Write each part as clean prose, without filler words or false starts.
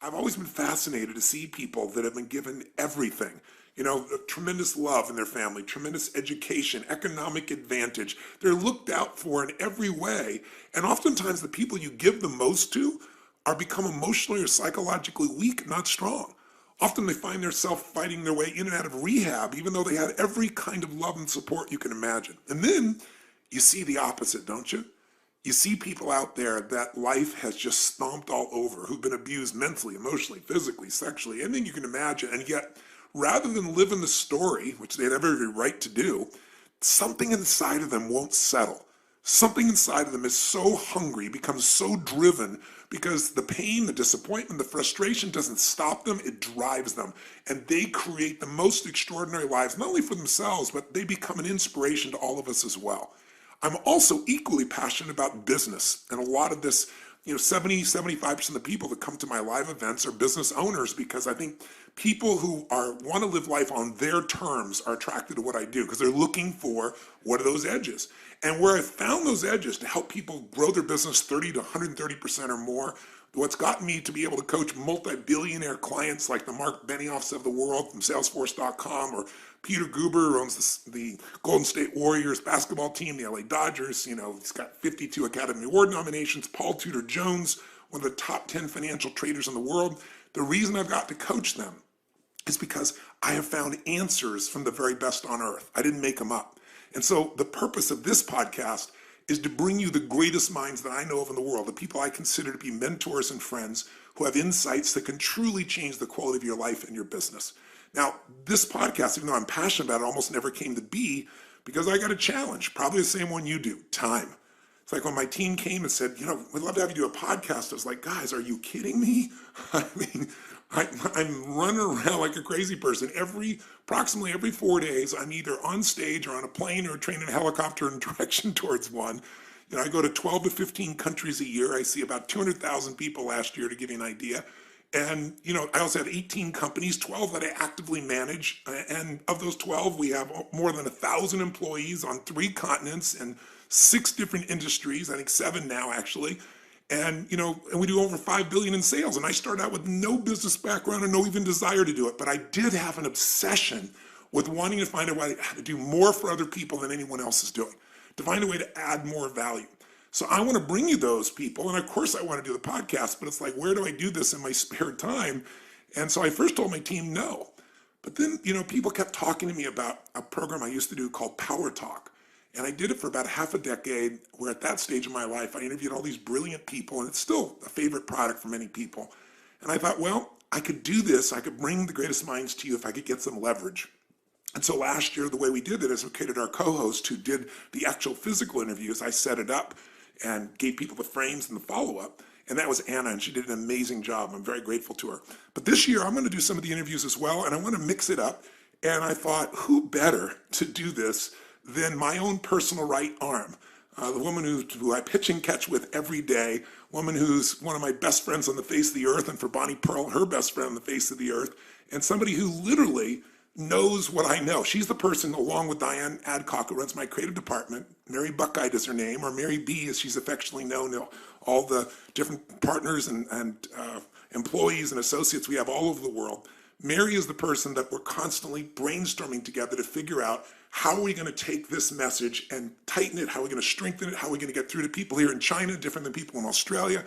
I've always been fascinated to see people that have been given everything. Tremendous love in their family, tremendous education, economic advantage. They're looked out for in every way. And oftentimes the people you give the most to are become emotionally or psychologically weak, not strong. Often they find themselves fighting their way in and out of rehab, even though they had every kind of love and support you can imagine. And then you see the opposite, don't you? You see people out there that life has just stomped all over, who've been abused mentally, emotionally, physically, sexually, anything you can imagine. And yet, rather than live in the story, which they had every right to do, something inside of them won't settle. Something inside of them is so hungry, becomes so driven, because the pain, the disappointment, the frustration doesn't stop them, it drives them. And they create the most extraordinary lives, not only for themselves, but they become an inspiration to all of us as well. I'm also equally passionate about business. And a lot of this, 75% of the people that come to my live events are business owners, because I think people who want to live life on their terms are attracted to what I do, because they're looking for what are those edges. And where I found those edges to help people grow their business 30 to 130% or more, what's gotten me to be able to coach multi-billionaire clients like the Mark Benioffs of the world from Salesforce.com, or Peter Guber, who owns the Golden State Warriors basketball team, the LA Dodgers. He's got 52 Academy Award nominations. Paul Tudor Jones, one of the top 10 financial traders in the world. The reason I've got to coach them is because I have found answers from the very best on earth. I didn't make them up. And so the purpose of this podcast is to bring you the greatest minds that I know of in the world, the people I consider to be mentors and friends who have insights that can truly change the quality of your life and your business. Now, this podcast, even though I'm passionate about it, almost never came to be because I got a challenge, probably the same one you do, time. It's like when my team came and said, we'd love to have you do a podcast. I was like, guys, are you kidding me? I mean, I'm running around like a crazy person. Approximately every 4 days, I'm either on stage or on a plane or a train and a helicopter in direction towards one. I go to 12 to 15 countries a year. I see about 200,000 people last year, to give you an idea. And, I also have 18 companies, 12 that I actively manage. And of those 12, we have more than 1,000 employees on 3 continents and 6 different industries, I think 7 now actually. And, and we do over 5 billion in sales. And I started out with no business background and no even desire to do it. But I did have an obsession with wanting to find a way to do more for other people than anyone else is doing, to find a way to add more value. So I want to bring you those people. And of course I want to do the podcast, but it's like, where do I do this in my spare time? And so I first told my team no. But then, people kept talking to me about a program I used to do called Power Talk. And I did it for about half a decade, where at that stage of my life, I interviewed all these brilliant people, and it's still a favorite product for many people. And I thought, well, I could do this. I could bring the greatest minds to you if I could get some leverage. And so last year, the way we did it is we created our co-host who did the actual physical interviews. I set it up and gave people the frames and the follow-up. And that was Anna, and she did an amazing job. I'm very grateful to her. But this year, I'm going to do some of the interviews as well, and I want to mix it up. And I thought, who better to do this than my own personal right arm, the woman who I pitch and catch with every day, woman who's one of my best friends on the face of the earth, and for Bonnie Pearl, her best friend on the face of the earth, and somebody who literally knows what I know. She's the person, along with Diane Adcock, who runs my creative department. Mary Buckeye is her name, or Mary B, as she's affectionately known to all the different partners and employees and associates we have all over the world. Mary is the person that we're constantly brainstorming together to figure out, how are we going to take this message and tighten it? How are we going to strengthen it? How are we going to get through to people here in China, different than people in Australia?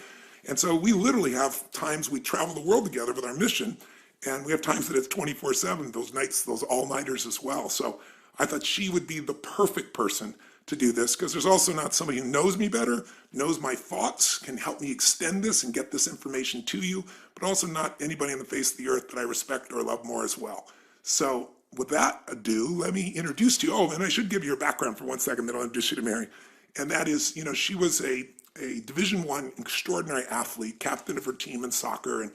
And so we literally have times we travel the world together with our mission, and we have times that it's 24/7, those nights, those all-nighters as well. So I thought she would be the perfect person to do this, because there's also not somebody who knows me better, knows my thoughts, can help me extend this and get this information to you, but also not anybody on the face of the earth that I respect or love more as well. So with that ado, let me introduce to you, and I should give you her background for 1 second, then I'll introduce you to Mary. And that is, she was a Division I extraordinary athlete, captain of her team in soccer, and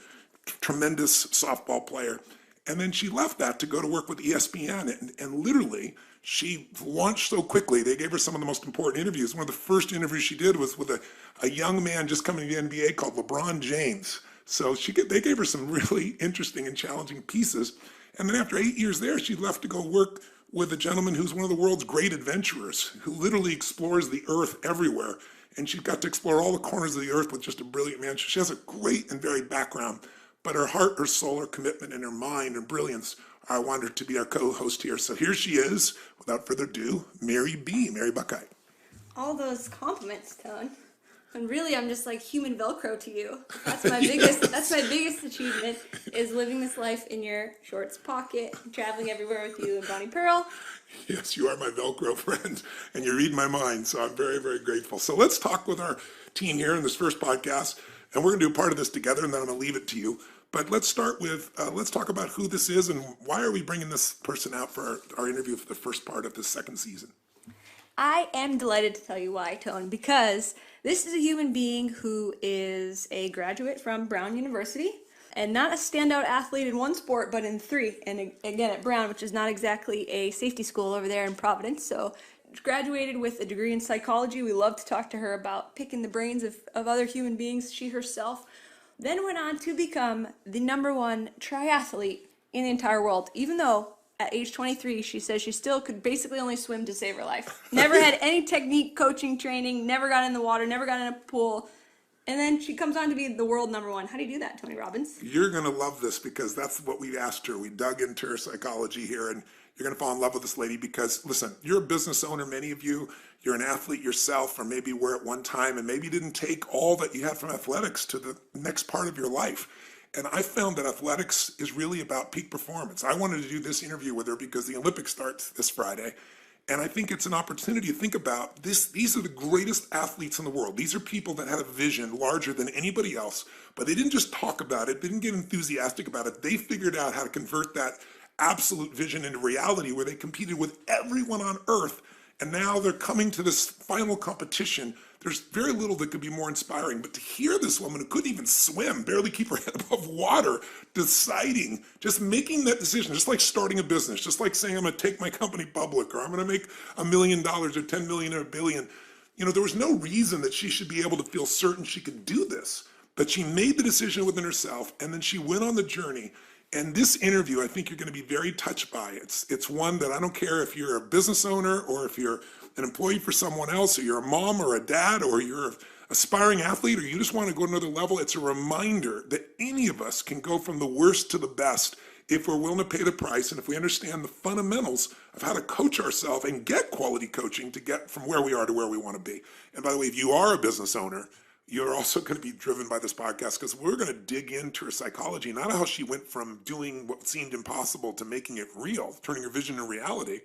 tremendous softball player. And then she left that to go to work with ESPN, and literally, she launched so quickly. They gave her some of the most important interviews. One of the first interviews she did was with a young man just coming to the NBA called LeBron James. So they gave her some really interesting and challenging pieces. And then after 8 years there, she left to go work with a gentleman who's one of the world's great adventurers, who literally explores the earth everywhere. And she got to explore all the corners of the earth with just a brilliant man. She has a great and varied background. but her heart, her soul, her commitment, and her mind and brilliance, I want her to be our co-host here. So here she is, without further ado, Mary B. Mary Buckeye. All those compliments, Tone. And really, I'm just like human Velcro to you. That's my biggest. That's my biggest achievement, is living this life in your shorts pocket, traveling everywhere with you and Bonnie Pearl. Yes, you are my Velcro friend, and you read my mind, so I'm very, very grateful. So let's talk with our team here in this first podcast, and we're going to do part of this together, and then I'm going to leave it to you. But let's start with, let's talk about who this is and why are we bringing this person out for our interview for the first part of this second season. I am delighted to tell you why, Tone, because this is a human being who is a graduate from Brown University, and not a standout athlete in one sport, but in three. And again, at Brown, which is not exactly a safety school over there in Providence. So graduated with a degree in psychology. We love to talk to her about picking the brains of other human beings. She herself then went on to become the #1 triathlete in the entire world, even though at age 23, she says she still could basically only swim to save her life. Never had any technique coaching training, never got in the water, never got in a pool. And then she comes on to be the world #1. How do you do that, Tony Robbins? You're going to love this because that's what we asked her. We dug into her psychology here, and you're going to fall in love with this lady because, listen, you're a business owner, many of you. You're an athlete yourself, or maybe were at one time, and maybe didn't take all that you had from athletics to the next part of your life. And I found that athletics is really about peak performance. I wanted to do this interview with her because the Olympics starts this Friday. And I think it's an opportunity to think about this. These are the greatest athletes in the world. These are people that had a vision larger than anybody else, but they didn't just talk about it. They didn't get enthusiastic about it. They figured out how to convert that absolute vision into reality where they competed with everyone on earth. And now they're coming to this final competition. There's very little that could be more inspiring, but to hear this woman who couldn't even swim, barely keep her head above water, deciding, just making that decision, just like starting a business, just like saying I'm going to take my company public, or I'm going to make $1 million or 10 million or $1 billion. You know, there was no reason that she should be able to feel certain she could do this, but she made the decision within herself, and then she went on the journey. And this interview, I think you're going to be very touched by. It's one that I don't care if you're a business owner or if you're an employee for someone else, or you're a mom or a dad, or you're an aspiring athlete, or you just want to go to another level. It's a reminder that any of us can go from the worst to the best if we're willing to pay the price and if we understand the fundamentals of how to coach ourselves and get quality coaching to get from where we are to where we want to be. And by the way, if you are a business owner, you're also going to be driven by this podcast because we're going to dig into her psychology, not how she went from doing what seemed impossible to making it real, turning her vision into reality,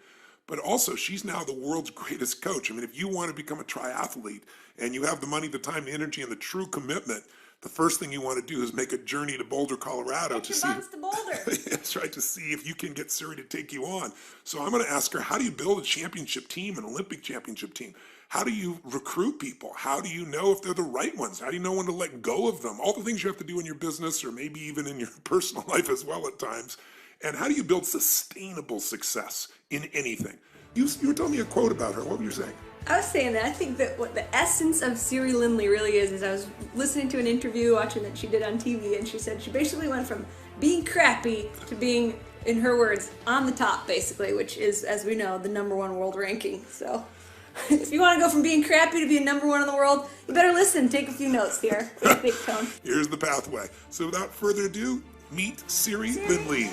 but also she's now the world's greatest coach. I mean, if you want to become a triathlete and you have the money, the time, the energy, and the true commitment, the first thing you want to do is make a journey to Boulder, Colorado to see. To Boulder. That's right, to see if you can get Siri to take you on. So I'm going to ask her, how do you build a championship team, an Olympic championship team? How do you recruit people? How do you know if they're the right ones? How do you know when to let go of them? All the things you have to do in your business or maybe even in your personal life as well at times. And how do you build sustainable success in anything? You were telling me a quote about her. What were you saying? I was saying that I think that what the essence of Siri Lindley really is I was listening to an interview, watching that she did on TV, and she said she basically went from being crappy to being, in her words, on the top, basically, which is, as we know, the #1 world ranking. So if you want to go from being crappy to being #1 in the world, you better listen. Take a few notes here. Big Tone. Here's the pathway. So without further ado, meet Siri Lindley.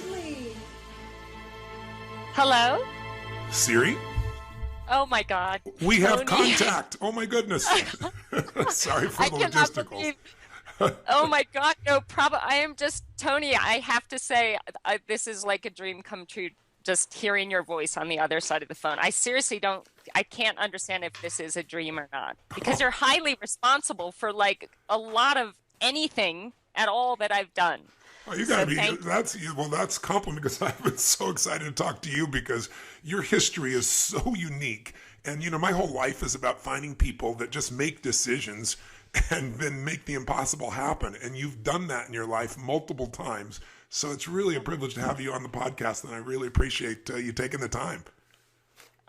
Hello? Siri? Oh my God. We have Tony. contact. Oh my goodness. Sorry for the logisticals. Oh my God, no problem. I am just, Tony, I have to say, this is like a dream come true, just hearing your voice on the other side of the phone. I seriously I can't understand if this is a dream or not, because you're highly responsible for like a lot of anything at all that I've done. Oh, you gotta be, that's a compliment because I've been so excited to talk to you because your history is so unique. And, you know, my whole life is about finding people that just make decisions and then make the impossible happen. And you've done that in your life multiple times. So it's really a privilege to have you on the podcast, and I really appreciate you taking the time.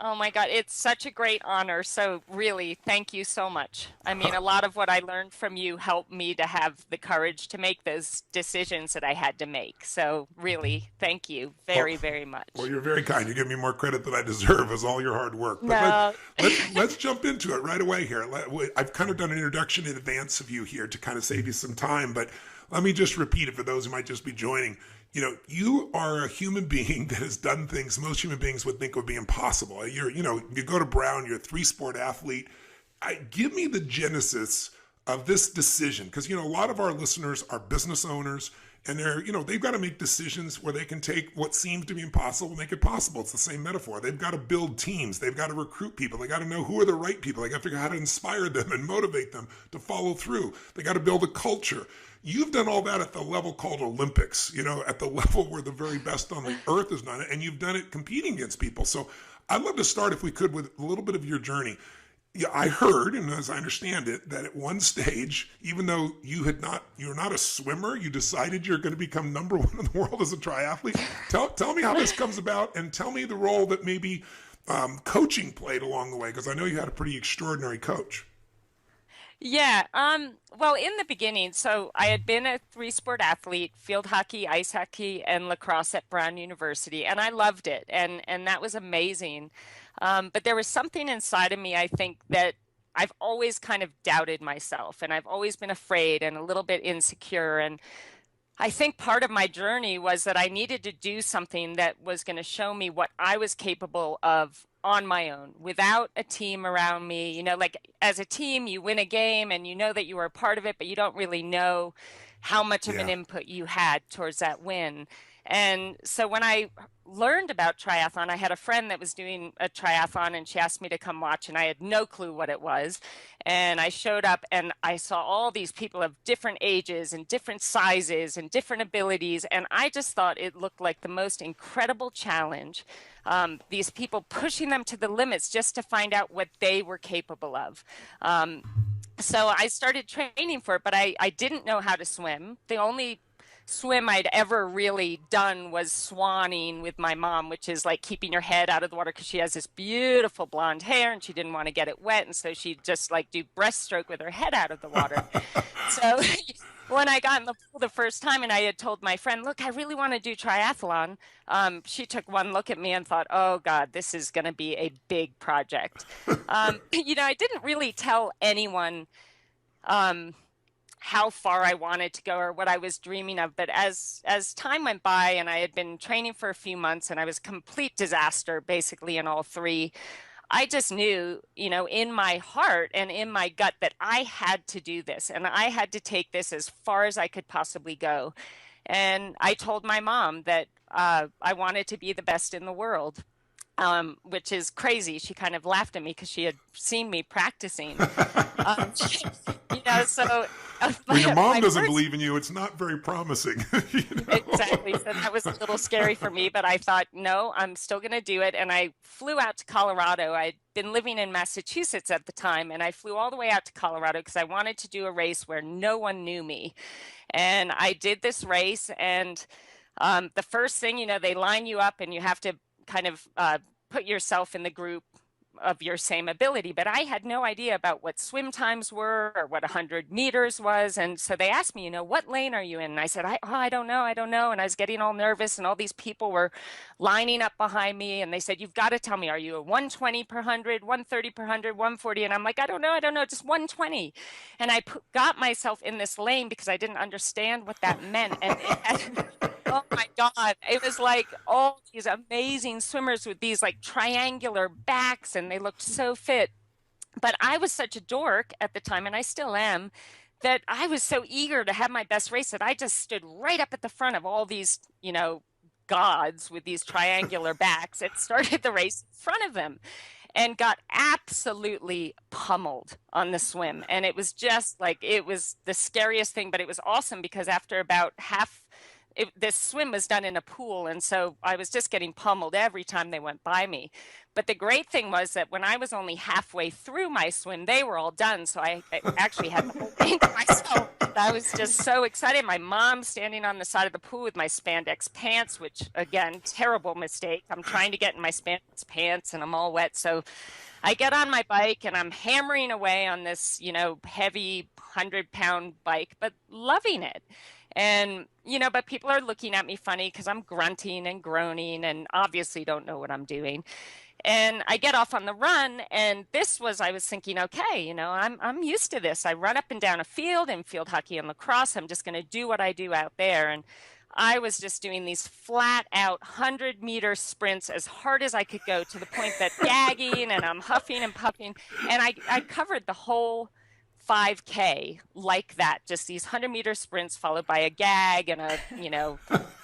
Oh my God, it's such a great honor. So really, thank you so much. I mean, a lot of what I learned from you helped me to have the courage to make those decisions that I had to make. So really, thank you very, very much. Well, you're very kind. You give me more credit than I deserve as all your hard work. But no. let's jump into it right away here. I've kind of done an introduction in advance of you here to kind of save you some time, but Let me just repeat it for those who might just be joining. You are a human being that has done things most human beings would think would be impossible. You go to Brown, you're a three-sport athlete. Give me the genesis of this decision, because a lot of our listeners are business owners, and they've got to make decisions where they can take what seems to be impossible and make it possible. It's the same metaphor. They've got to build teams. They've got to recruit people. They got to know who are the right people. They got to figure out how to inspire them and motivate them to follow through. They got to build a culture. You've done all that at the level called Olympics, at the level where the very best on the earth has done it, and you've done it competing against people. So I'd love to start, if we could, with a little bit of your journey. Yeah, I heard, and as I understand it, that at one stage, even though you're not a swimmer, you decided you're going to become number one in the world as a triathlete. Tell me how this comes about, and tell me the role that maybe coaching played along the way, because I know you had a pretty extraordinary coach. Yeah. Well, in the beginning, so I had been a three-sport athlete, field hockey, ice hockey, and lacrosse at Brown University, and I loved it, and that was amazing. But there was something inside of me, I think, that I've always kind of doubted myself, and I've always been afraid and a little bit insecure. And I think part of my journey was that I needed to do something that was going to show me what I was capable of on my own without a team around me. Like as a team, you win a game and you know that you were a part of it, but you don't really know how much of an Yeah. input you had towards that win. And so when I learned about triathlon, I had a friend that was doing a triathlon and she asked me to come watch, and I had no clue what it was. And I showed up and I saw all these people of different ages and different sizes and different abilities. And I just thought it looked like the most incredible challenge. These people pushing them to the limits just to find out what they were capable of. So I started training for it, but I didn't know how to swim. The only swim I'd ever really done was swanning with my mom, which is like keeping your head out of the water, because she has this beautiful blonde hair and she didn't want to get it wet. And so she'd just like do breaststroke with her head out of the water. So when I got in the pool the first time and I had told my friend, look, I really want to do triathlon, she took one look at me and thought, oh God, this is going to be a big project. I didn't really tell anyone how far I wanted to go or what I was dreaming of. But as time went by and I had been training for a few months and I was a complete disaster basically in all three, I just knew, in my heart and in my gut that I had to do this and I had to take this as far as I could possibly go. And I told my mom that I wanted to be the best in the world. Which is crazy. She kind of laughed at me because she had seen me practicing. Um, so When your mom my doesn't first believe in you, it's not very promising. exactly. So that was a little scary for me, but I thought, no, I'm still going to do it. And I flew out to Colorado. I'd been living in Massachusetts at the time, and I flew all the way out to Colorado because I wanted to do a race where no one knew me. And I did this race, and the first thing, they line you up and you have to kind of put yourself in the group of your same ability. But I had no idea about what swim times were or what 100 meters was. And so they asked me, what lane are you in? And I said, I don't know. I don't know. And I was getting all nervous, and all these people were lining up behind me. And they said, you've got to tell me, are you a 120 per 100, 130 per 100, 140? And I'm like, I don't know, just 120. And I got myself in this lane because I didn't understand what that meant. And it had, oh my God, it was like all these amazing swimmers with these like triangular backs, and they looked so fit. But I was such a dork at the time, and I still am, that I was so eager to have my best race that I just stood right up at the front of all these, gods with these triangular backs and started the race in front of them and got absolutely pummeled on the swim. And it was just like, it was the scariest thing, but it was awesome because after about this swim was done in a pool, and so I was just getting pummeled every time they went by me. But the great thing was that when I was only halfway through my swim, they were all done. So I actually had the whole thing to myself. I was just so excited. My mom standing on the side of the pool with my spandex pants, which again, terrible mistake. I'm trying to get in my spandex pants and I'm all wet. So I get on my bike and I'm hammering away on this, heavy 100-pound bike, but loving it. And, but people are looking at me funny because I'm grunting and groaning and obviously don't know what I'm doing. And I get off on the run, and I was thinking, okay, I'm used to this. I run up and down a field in field hockey and lacrosse. I'm just going to do what I do out there. And I was just doing these flat out 100-meter sprints as hard as I could go, to the point that gagging, and I'm huffing and puffing. And I covered the whole 5K like that, just these 100-meter sprints followed by a gag and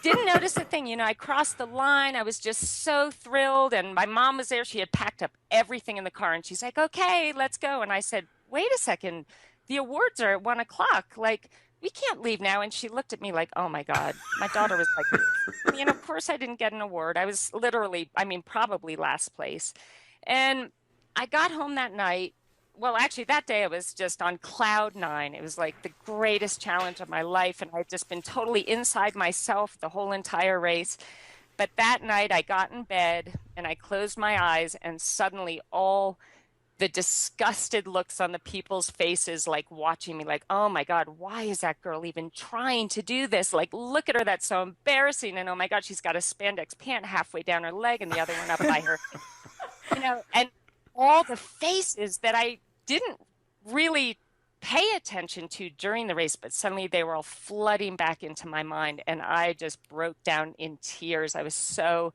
didn't notice a thing. I crossed the line. I was just so thrilled. And my mom was there. She had packed up everything in the car, and she's like, okay, let's go. And I said, wait a second, the awards are at 1 o'clock. Like, we can't leave now. And she looked at me like, oh my God. My daughter was like, of course I didn't get an award. I was literally, probably last place. And I got home that night. Well, actually, that day I was just on cloud nine. It was like the greatest challenge of my life, and I'd just been totally inside myself the whole entire race. But that night I got in bed and I closed my eyes, and suddenly all the disgusted looks on the people's faces, like watching me, like, oh my God, why is that girl even trying to do this? Like, look at her, that's so embarrassing. And oh my God, she's got a spandex pant halfway down her leg and the other one up by her, and all the faces that I didn't really pay attention to during the race, but suddenly they were all flooding back into my mind, and I just broke down in tears. I was so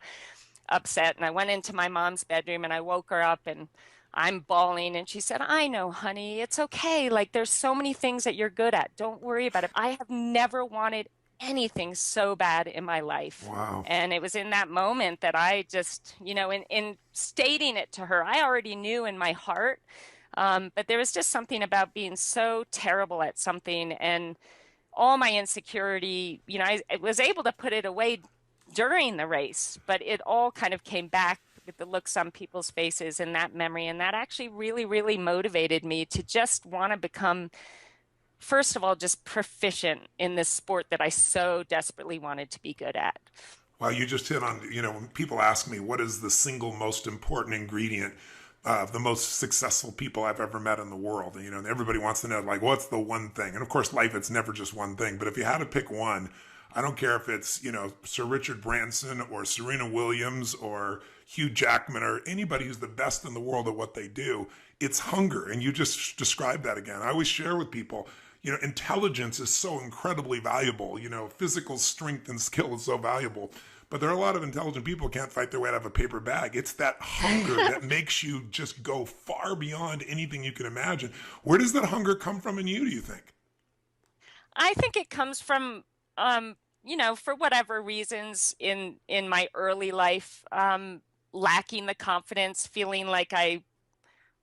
upset, and I went into my mom's bedroom and I woke her up, and I'm bawling, and she said, I know, honey, it's okay. Like, there's so many things that you're good at. Don't worry about it. I have never wanted anything so bad in my life. Wow. And it was in that moment that I just, in stating it to her, I already knew in my heart. But there was just something about being so terrible at something, and all my insecurity, I was able to put it away during the race, but it all kind of came back with the looks on people's faces and that memory. And that actually really, really motivated me to just want to become, first of all, just proficient in this sport that I so desperately wanted to be good at. Well, you just hit on, when people ask me what is the single most important ingredient of the most successful people I've ever met in the world, and everybody wants to know, like, what's the one thing? And of course, life, it's never just one thing. But if you had to pick one, I don't care if it's, Sir Richard Branson or Serena Williams or Hugh Jackman or anybody who's the best in the world at what they do, it's hunger. And you just described that again. I always share with people, intelligence is so incredibly valuable. Physical strength and skill is so valuable. But there are a lot of intelligent people who can't fight their way out of a paper bag. It's that hunger that makes you just go far beyond anything you can imagine. Where does that hunger come from in you, do you think? I think it comes from, for whatever reasons in my early life, lacking the confidence, feeling like I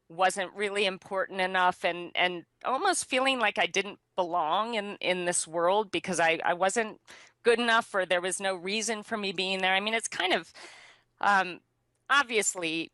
wasn't really important enough, and almost feeling like I didn't belong in this world because I wasn't good enough, or there was no reason for me being there. It's kind of, obviously,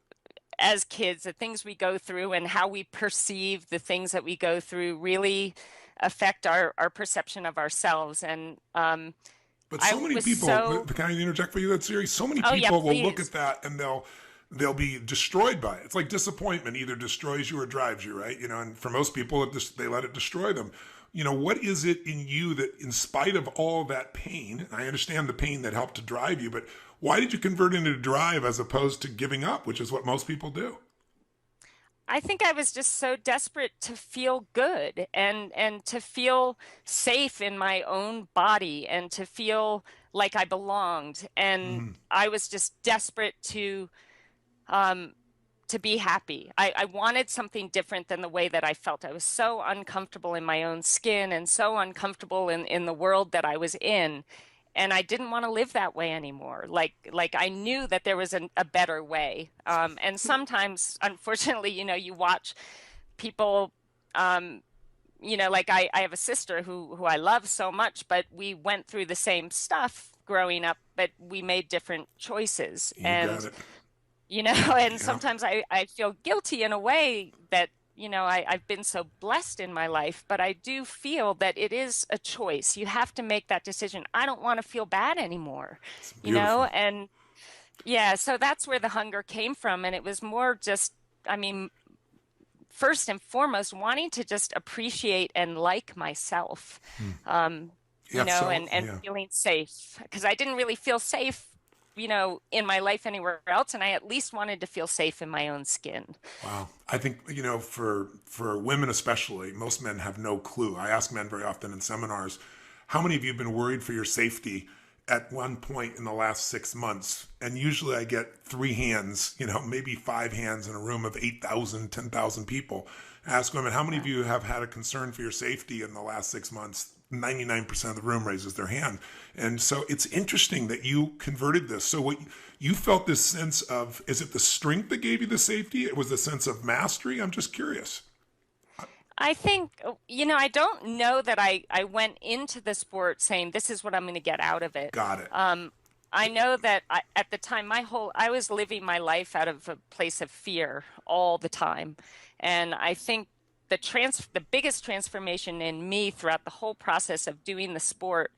as kids, the things we go through and how we perceive the things that we go through really affect our perception of ourselves. And but so many people, can I interject for you that series? So many people will look at that and they'll be destroyed by it. It's like disappointment either destroys you or drives you, right? And for most people, they let it destroy them. What is it in you that, in spite of all that pain, I understand the pain that helped to drive you, but why did you convert it into drive as opposed to giving up, which is what most people do? I think I was just so desperate to feel good and to feel safe in my own body and to feel like I belonged. And I was just desperate to be happy. I wanted something different than the way that I felt. I was so uncomfortable in my own skin and so uncomfortable in the world that I was in. And I didn't want to live that way anymore. Like I knew that there was a better way. And sometimes, unfortunately, you watch people, like I have a sister who I love so much, but we went through the same stuff growing up, but we made different choices. Got it. And sometimes I feel guilty in a way that, I've been so blessed in my life, but I do feel that it is a choice. You have to make that decision. I don't want to feel bad anymore, and so that's where the hunger came from. And it was more just, first and foremost, wanting to just appreciate and like myself, and feeling safe, because I didn't really feel safe in my life anywhere else. And I at least wanted to feel safe in my own skin. Wow. I think, for women especially, most men have no clue. I ask men very often in seminars, how many of you have been worried for your safety at one point in the last 6 months? And usually I get 3 hands, maybe 5 hands in a room of 8,000, 10,000 people. I ask women, how many of you have had a concern for your safety in the last 6 months? 99% of the room raises their hand. And so it's interesting that you converted this. So what you felt, this sense of, is it the strength that gave you the safety? It was the sense of mastery? I'm just curious. I think, I don't know that I went into the sport saying this is what I'm going to get out of it. Got it. I know that at the time, I was living my life out of a place of fear all the time. And I think the biggest transformation in me throughout the whole process of doing the sport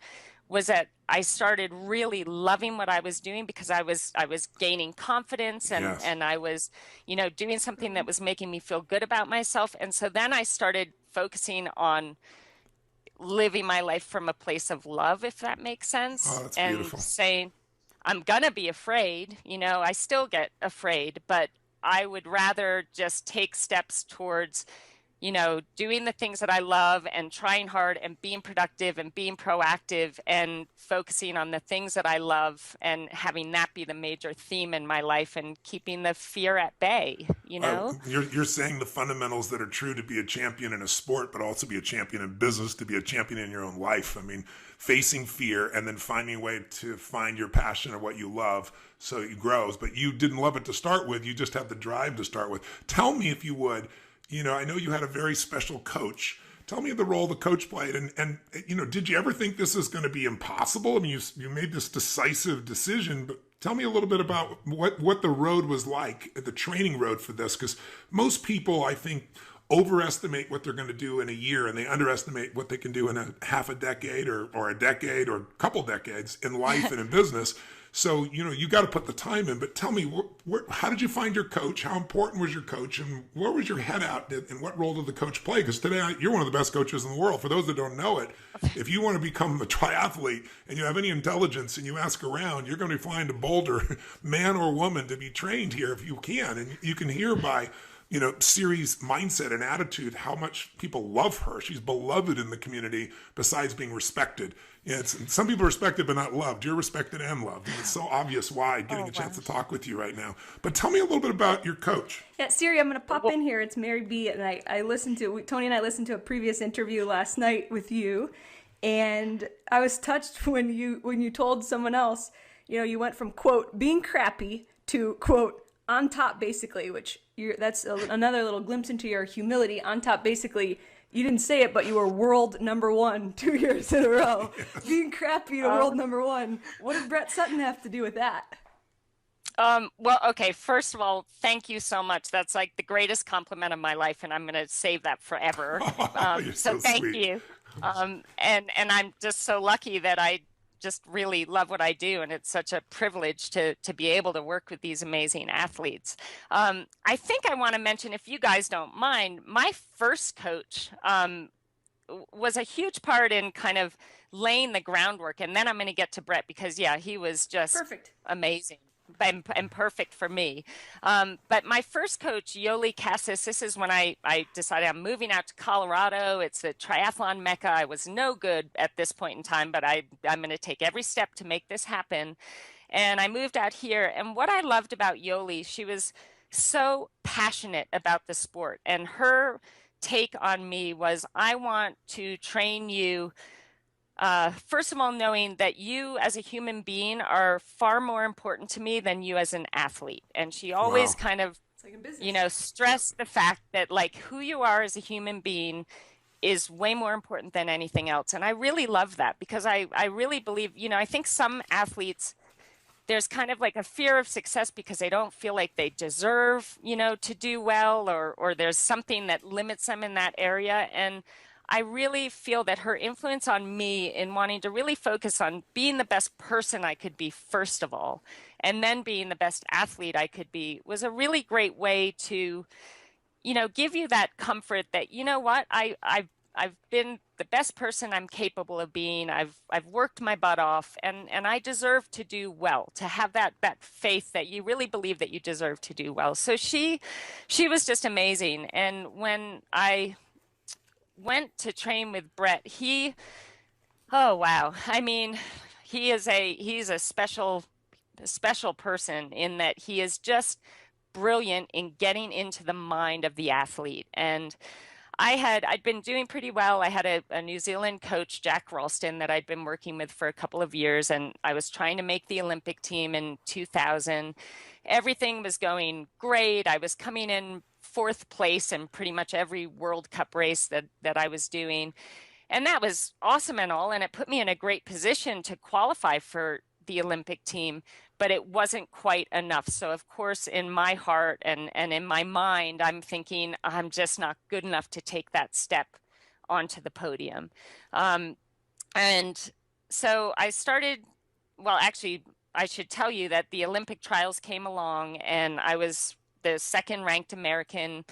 was that I started really loving what I was doing, because I was gaining confidence, and Yes. and I was, doing something that was making me feel good about myself. And so then I started focusing on living my life from a place of love, if that makes Oh, sense, that's and beautiful. saying, I'm gonna be afraid, I still get afraid, but I would rather just take steps towards, doing the things that I love and trying hard and being productive and being proactive and focusing on the things that I love and having that be the major theme in my life and keeping the fear at bay, You're saying the fundamentals that are true to be a champion in a sport, but also be a champion in business, to be a champion in your own life. I mean, facing fear and then finding a way to find your passion or what you love so it grows. But you didn't love it to start with. You just had the drive to start with. Tell me, if you would, I know you had a very special coach. Tell me the role the coach played. And did you ever think this is going to be impossible? I mean, you made this decisive decision, but tell me a little bit about what the road was like, the training road for this, because most people, I think, overestimate what they're going to do in a year, and they underestimate what they can do in a half a decade or a decade or a couple decades in life and in business. So, you got to put the time in. But tell me, how did you find your coach? How important was your coach? And where was your head at? And what role did the coach play? Because today, you're one of the best coaches in the world. For those that don't know it, if you want to become a triathlete and you have any intelligence and you ask around, you're going to find a Boulder man or woman to be trained here if you can. And you can hear by Siri's mindset and attitude how much people love her. She's beloved in the community besides being respected. Some people are respected but not loved. You're respected and loved. And it's so obvious why, getting a chance to talk with you right now. But tell me a little bit about your coach. Yeah, Siri, I'm going to pop in here. It's Mary B. And Tony and I listened to a previous interview last night with you. And I was touched when you told someone else, you went from, quote, being crappy to, quote, on top, basically, that's another little glimpse into your humility. On top, basically, you didn't say it, but you were world number 1 2 years in a row. Being crappy to world number 1. What did Brett Sutton have to do with that? Well, okay, first of all, thank you so much. That's like the greatest compliment of my life, and I'm going to save that forever. You're So so thank sweet. you. And I'm just so lucky that I just really love what I do, and it's such a privilege to be able to work with these amazing athletes. I think I want to mention, if you guys don't mind, my first coach was a huge part in kind of laying the groundwork, and then I'm going to get to Brett, because he was just Perfect. amazing. And perfect for me. But my first coach, Yoli Cassis, this is when I decided I'm moving out to Colorado. It's a triathlon mecca. I was no good at this point in time, but I'm going to take every step to make this happen. And I moved out here. And what I loved about Yoli, she was so passionate about the sport. And her take on me was, I want to train you. First of all, knowing that you as a human being are far more important to me than you as an athlete. And she always Wow. kind of, It's like in business. stressed the fact that, like, who you are as a human being is way more important than anything else. And I really love that, because I really believe, I think some athletes, there's kind of like a fear of success because they don't feel like they deserve, to do well, or there's something that limits them in that area. And I really feel that her influence on me in wanting to really focus on being the best person I could be, first of all, and then being the best athlete I could be, was a really great way to, give you that comfort that, what, I've been the best person I'm capable of being. I've worked my butt off, and I deserve to do well, to have that faith that you really believe that you deserve to do well. So she was just amazing. And when I went to train with Brett, oh wow. I mean, he's a special person in that he is just brilliant in getting into the mind of the athlete. And I'd been doing pretty well. I had a New Zealand coach, Jack Ralston, that I'd been working with for a couple of years, and I was trying to make the Olympic team in 2000. Everything was going great. I was coming in fourth place in pretty much every World Cup race that I was doing. And that was awesome and all, and it put me in a great position to qualify for the Olympic team, but it wasn't quite enough. So of course, in my heart and in my mind, I'm thinking I'm just not good enough to take that step onto the podium. And so I started, well, actually, I should tell you that the Olympic trials came along and I was the second ranked American,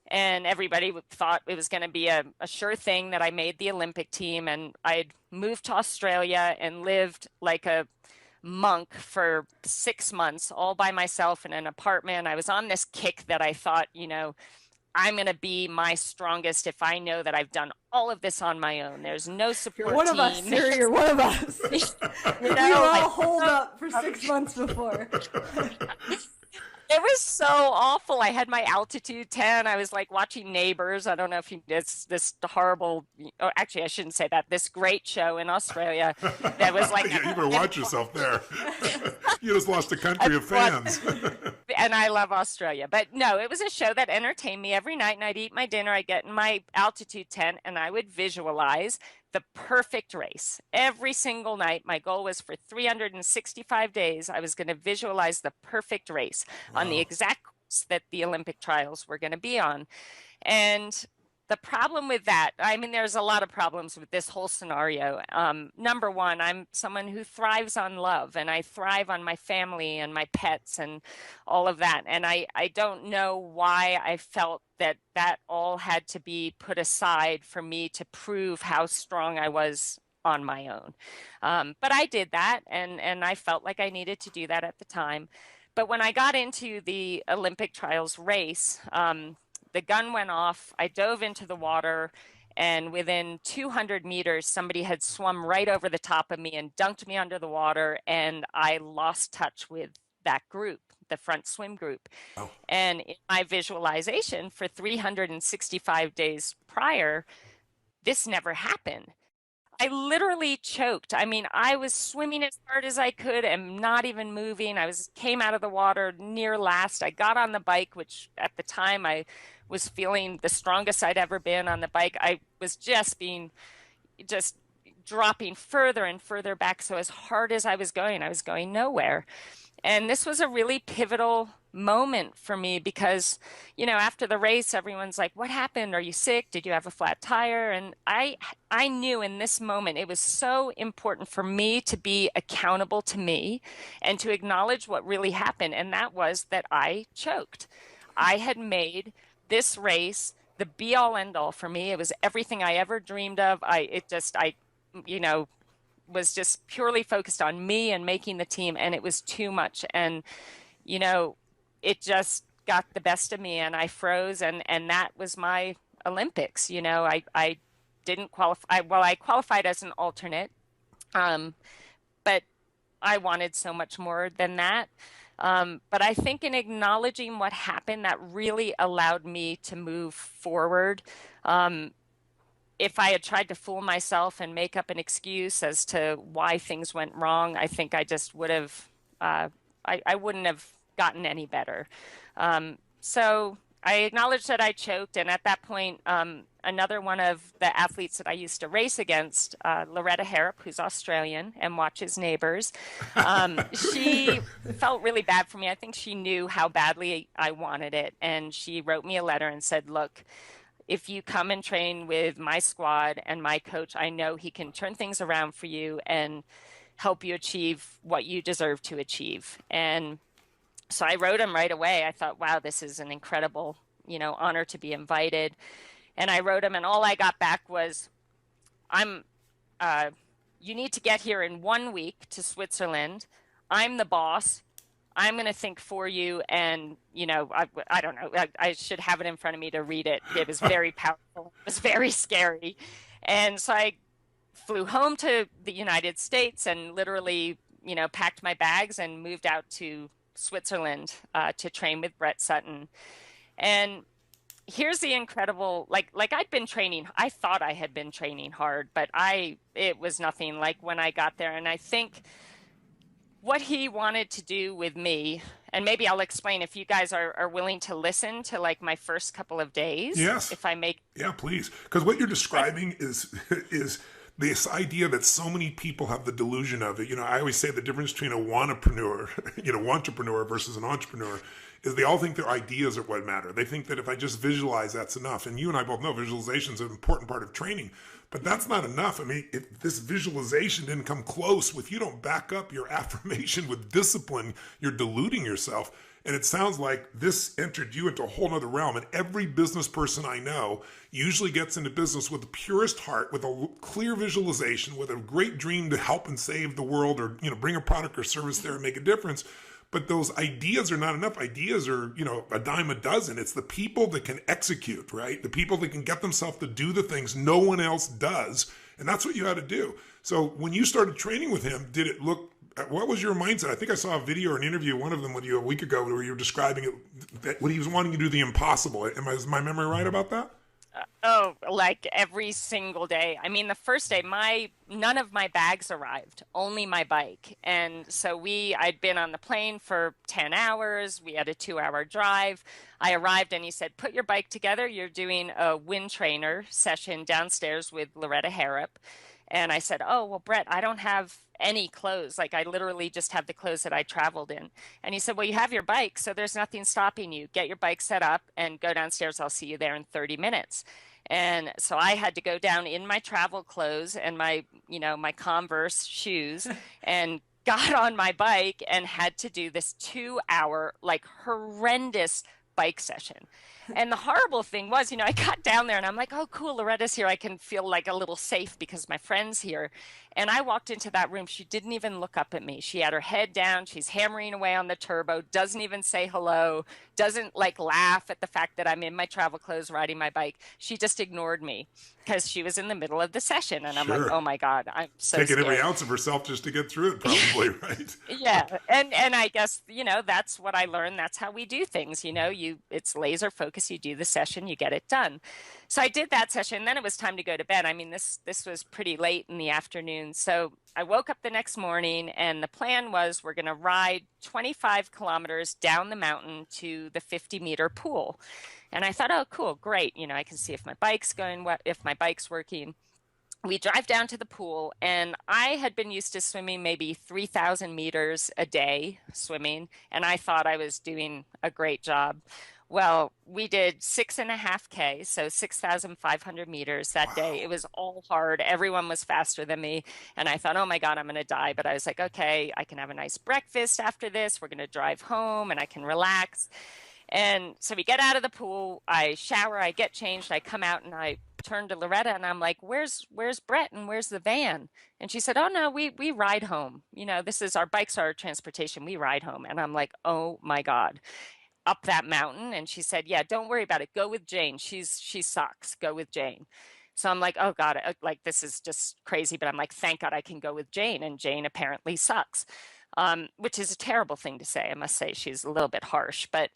and everybody thought it was going to be a sure thing that I made the Olympic team. And I'd moved to Australia and lived like a monk for 6 months all by myself in an apartment. I was on this kick that I thought, I'm going to be my strongest if I know that I've done all of this on my own. There's no support You're one team. of us, Sarah. You're one of us. We were all like, holed up for 6 months before. It was so awful. I had my altitude 10. I was like watching Neighbors. I don't know if it's this horrible, or actually I shouldn't say that, this great show in Australia that was like. Yeah, you better watch yourself there. You just lost a country of fans. And I love Australia. But no, it was a show that entertained me every night, and I'd eat my dinner, I'd get in my altitude tent, and I would visualize the perfect race. Every single night, my goal was for 365 days, I was going to visualize the perfect race on the exact course that the Olympic trials were going to be on. And the problem with that, I mean, there's a lot of problems with this whole scenario. Number one, I'm someone who thrives on love, and I thrive on my family and my pets and all of that. And I don't know why I felt that all had to be put aside for me to prove how strong I was on my own. But I did that, and I felt like I needed to do that at the time. But when I got into the Olympic trials race, the gun went off, I dove into the water, and within 200 meters, somebody had swum right over the top of me and dunked me under the water, and I lost touch with that group, the front swim group. Oh. And in my visualization for 365 days prior, this never happened. I literally choked. I mean, I was swimming as hard as I could and not even moving. Came out of the water near last. I got on the bike, which at the time I was feeling the strongest I'd ever been on the bike. I was just dropping further and further back. So as hard as I was going nowhere. And this was a really pivotal moment for me because, after the race, everyone's like, what happened? Are you sick? Did you have a flat tire? And I knew in this moment it was so important for me to be accountable to me and to acknowledge what really happened. And that was that I choked. I had made this race the be all end all for me. It was everything I ever dreamed of. Was just purely focused on me and making the team, and it was too much. And, it just got the best of me, and I froze, and that was my Olympics. I didn't qualify. Well, I qualified as an alternate, but I wanted so much more than that. But I think in acknowledging what happened, that really allowed me to move forward. If I had tried to fool myself and make up an excuse as to why things went wrong, I think I just would have, I wouldn't have gotten any better. So I acknowledged that I choked. And at that point, another one of the athletes that I used to race against, Loretta Harrop, who's Australian and watches Neighbors, she felt really bad for me. I think she knew how badly I wanted it. And she wrote me a letter and said, look, if you come and train with my squad and my coach, I know he can turn things around for you and help you achieve what you deserve to achieve. And so I wrote him right away. I thought, wow, this is an incredible, honor to be invited. And I wrote him, and all I got back was, I'm, uh, you need to get here in 1 week to Switzerland. I'm the boss. I'm going to think for you. And, I don't know. I should have it in front of me to read it. It was very powerful. It was very scary. And so I flew home to the United States and literally, packed my bags and moved out to Switzerland to train with Brett Sutton. And here's the incredible, like I'd been training. I thought I had been training hard, but it was nothing like when I got there. And I think what he wanted to do with me, and maybe I'll explain if you guys are willing to listen to like my first couple of days, Yes. if I make. Yeah, please. Because what you're describing is this idea that so many people have the delusion of it. I always say the difference between a wantrepreneur, entrepreneur versus an entrepreneur is they all think their ideas are what matter. They think that if I just visualize, that's enough. And you and I both know visualization is an important part of training, but that's not enough. I mean, if this visualization didn't come close, if you don't back up your affirmation with discipline, you're deluding yourself. And it sounds like this entered you into a whole nother realm. And every business person I know usually gets into business with the purest heart, with a clear visualization, with a great dream to help and save the world, or, bring a product or service there and make a difference. But those ideas are not enough. Ideas are, a dime a dozen. It's the people that can execute, right? The people that can get themselves to do the things no one else does. And that's what you had to do. So when you started training with him, did it look, what was your mindset? I think I saw a video or an interview, one of them with you a week ago, where you were describing it, that when he was wanting to do the impossible. Is my memory right about that? Oh, like every single day. I mean, the first day, none of my bags arrived, only my bike. And so I'd been on the plane for 10 hours. We had a 2-hour drive. I arrived and he said, put your bike together. You're doing a wind trainer session downstairs with Loretta Harrop. And I said, oh, well, Brett, I don't have any clothes. Like I literally just have the clothes that I traveled in. And he said, well, you have your bike, so there's nothing stopping you. Get your bike set up and go downstairs. I'll see you there in 30 minutes. And so I had to go down in my travel clothes and my Converse shoes and got on my bike and had to do this 2-hour, like horrendous bike session. And the horrible thing was, I got down there and I'm like, oh, cool, Loretta's here. I can feel like a little safe because my friend's here. And I walked into that room. She didn't even look up at me. She had her head down. She's hammering away on the turbo, doesn't even say hello, doesn't like laugh at the fact that I'm in my travel clothes riding my bike. She just ignored me because she was in the middle of the session. And I'm like, oh my God, I'm so taking scared. every ounce of herself just to get through it, probably, right? Yeah. And I guess, that's what I learned. That's how we do things. It's laser focus. You do the session, you get it done. So I did that session. And then it was time to go to bed. I mean, this was pretty late in the afternoon. So I woke up the next morning and the plan was we're going to ride 25 kilometers down the mountain to the 50-meter pool. And I thought, oh, cool, great. I can see if my bike's if my bike's working. We drive down to the pool, and I had been used to swimming maybe 3,000 meters a day swimming, and I thought I was doing a great job. Well, we did 6.5K, so 6,500 meters that day. It was all hard. Everyone was faster than me. And I thought, oh my God, I'm going to die. But I was like, okay, I can have a nice breakfast after this. We're going to drive home and I can relax. And so we get out of the pool, I shower, I get changed, I come out and I turn to Loretta and I'm like, where's Brett and where's the van? And she said, oh no, we ride home. This is our bikes, our transportation. We ride home. And I'm like, oh my God, up that mountain. And she said, yeah, don't worry about it. Go with Jane. She sucks. Go with Jane. So I'm like, oh God, like this is just crazy. But I'm like, thank God I can go with Jane. And Jane apparently sucks, which is a terrible thing to say. I must say she's a little bit harsh, but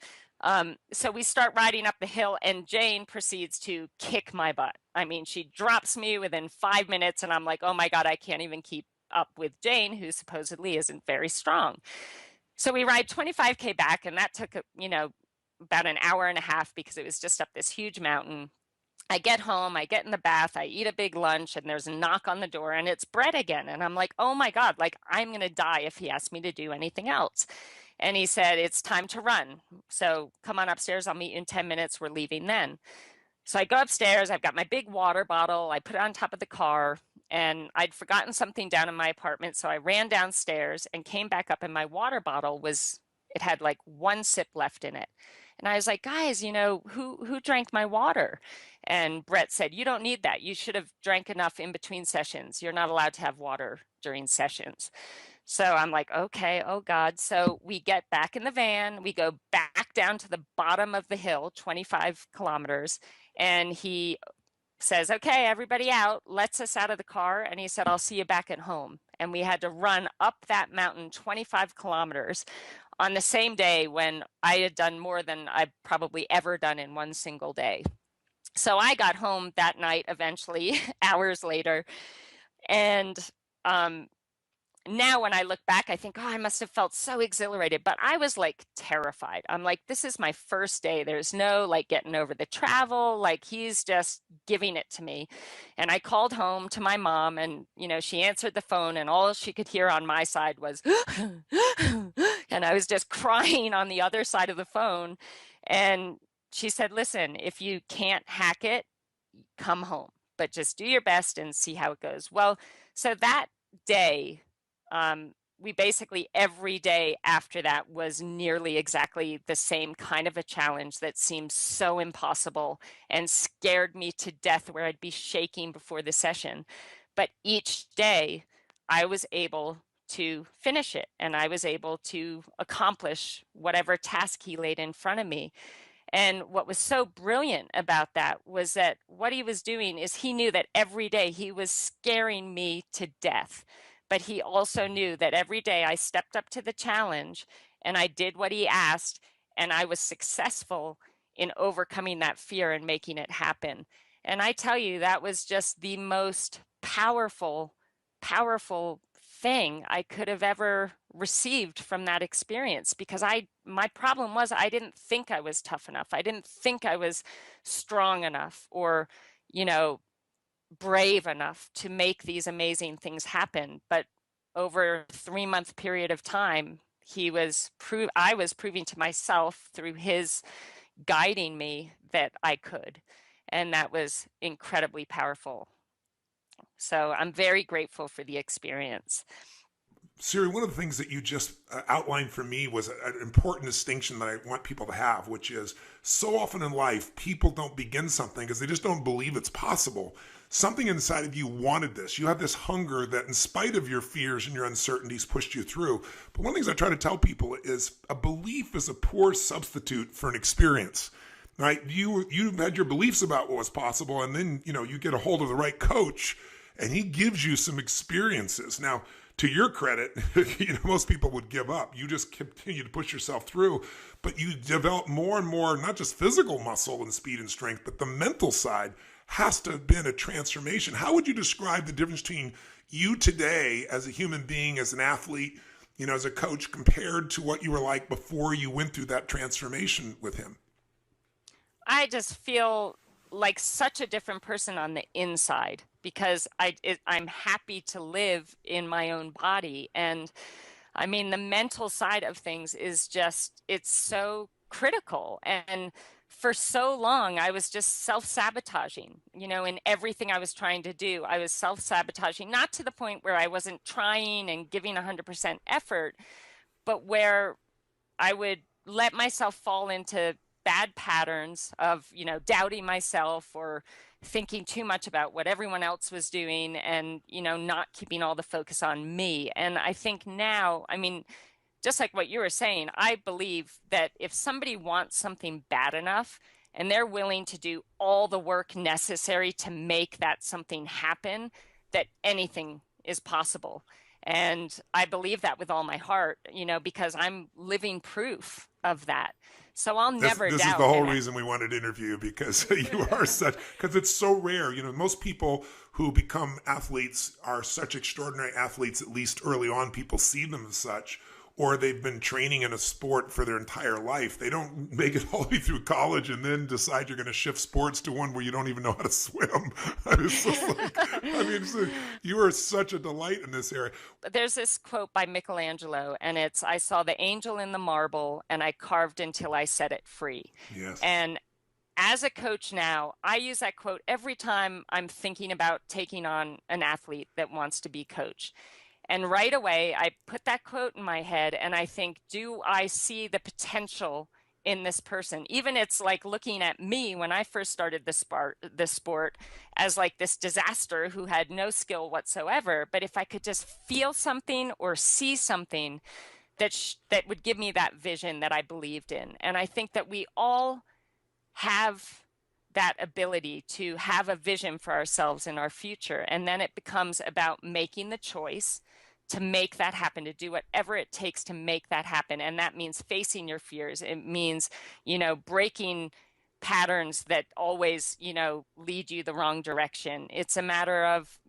so we start riding up the hill and Jane proceeds to kick my butt. I mean, she drops me within 5 minutes and I'm like, oh my God, I can't even keep up with Jane, who supposedly isn't very strong. So we ride 25K back and that took, about an hour and a half because it was just up this huge mountain. I get home, I get in the bath, I eat a big lunch, and there's a knock on the door, and it's Brett again. And I'm like, oh my God, like I'm going to die if he asks me to do anything else. And he said, it's time to run. So come on upstairs, I'll meet you in 10 minutes. We're leaving then. So I go upstairs, I've got my big water bottle, I put it on top of the car, and I'd forgotten something down in my apartment. So I ran downstairs and came back up, and my water bottle it had like one sip left in it. And I was like, guys, who drank my water? And Brett said, you don't need that. You should have drank enough in between sessions. You're not allowed to have water during sessions. So I'm like, okay, oh God. So we get back in the van, we go back down to the bottom of the hill, 25 kilometers, and he says, okay, everybody out, lets us out of the car. And he said, I'll see you back at home. And we had to run up that mountain 25 kilometers on the same day when I had done more than I've probably ever done in one single day. So I got home that night eventually, hours later. And um, now when I look back, I think, oh, I must have felt so exhilarated, but I was like terrified. I'm like, this is my first day. There's no like getting over the travel. Like he's just giving it to me. And I called home to my mom and, she answered the phone and all she could hear on my side was, and I was just crying on the other side of the phone. And she said, listen, if you can't hack it, come home, but just do your best and see how it goes. Well, so that day, we basically every day after that was nearly exactly the same kind of a challenge that seemed so impossible and scared me to death where I'd be shaking before the session. But each day I was able to finish it and I was able to accomplish whatever task he laid in front of me. And what was so brilliant about that was that what he was doing is he knew that every day he was scaring me to death. But he also knew that every day I stepped up to the challenge and I did what he asked, and I was successful in overcoming that fear and making it happen. And I tell you, that was just the most powerful, powerful thing I could have ever received from that experience because my problem was I didn't think I was tough enough. I didn't think I was strong enough or, brave enough to make these amazing things happen. But over a 3-month period of time, I was proving to myself through his guiding me that I could. And that was incredibly powerful. So I'm very grateful for the experience. Siri, one of the things that you just outlined for me was an important distinction that I want people to have, which is so often in life, people don't begin something because they just don't believe it's possible. Something inside of you wanted this. You had this hunger that, in spite of your fears and your uncertainties, pushed you through. But one of the things I try to tell people is a belief is a poor substitute for an experience. Right? You had your beliefs about what was possible, and then you get a hold of the right coach, and he gives you some experiences. Now, to your credit, most people would give up. You just continue to push yourself through, but you develop more and more, not just physical muscle and speed and strength, but the mental side has to have been a transformation. How would you describe the difference between you today as a human being, as an athlete, as a coach, compared to what you were like before you went through that transformation with him? I just feel like such a different person on the inside because I'm happy to live in my own body. And I mean, the mental side of things is just, it's so critical. And for so long, I was just self-sabotaging, in everything I was trying to do. I was self-sabotaging, not to the point where I wasn't trying and giving 100% effort, but where I would let myself fall into bad patterns of, doubting myself or thinking too much about what everyone else was doing and, not keeping all the focus on me. And I think now, I mean, just like what you were saying, I believe that if somebody wants something bad enough and they're willing to do all the work necessary to make that something happen, that anything is possible. And I believe that with all my heart, because I'm living proof of that. So I'll never This is doubt. the whole reason we wanted to interview you, because you are because it's so rare. Most people who become athletes are such extraordinary athletes, at least early on, people see them as such, or they've been training in a sport for their entire life. They don't make it all the way through college and then decide you're going to shift sports to one where you don't even know how to swim. You are such a delight in this area. There's this quote by Michelangelo, and it's, I saw the angel in the marble and I carved until I set it free. Yes. And as a coach now, I use that quote every time I'm thinking about taking on an athlete that wants to be coached. And right away, I put that quote in my head and I think, do I see the potential in this person. Even it's like looking at me when I first started the sport as like this disaster who had no skill whatsoever. But if I could just feel something or see something that would give me that vision that I believed in. And I think that we all have that ability to have a vision for ourselves in our future. And then it becomes about making the choice to make that happen, to do whatever it takes to make that happen. And that means facing your fears. It means, breaking patterns that always, lead you the wrong direction. It's a matter of,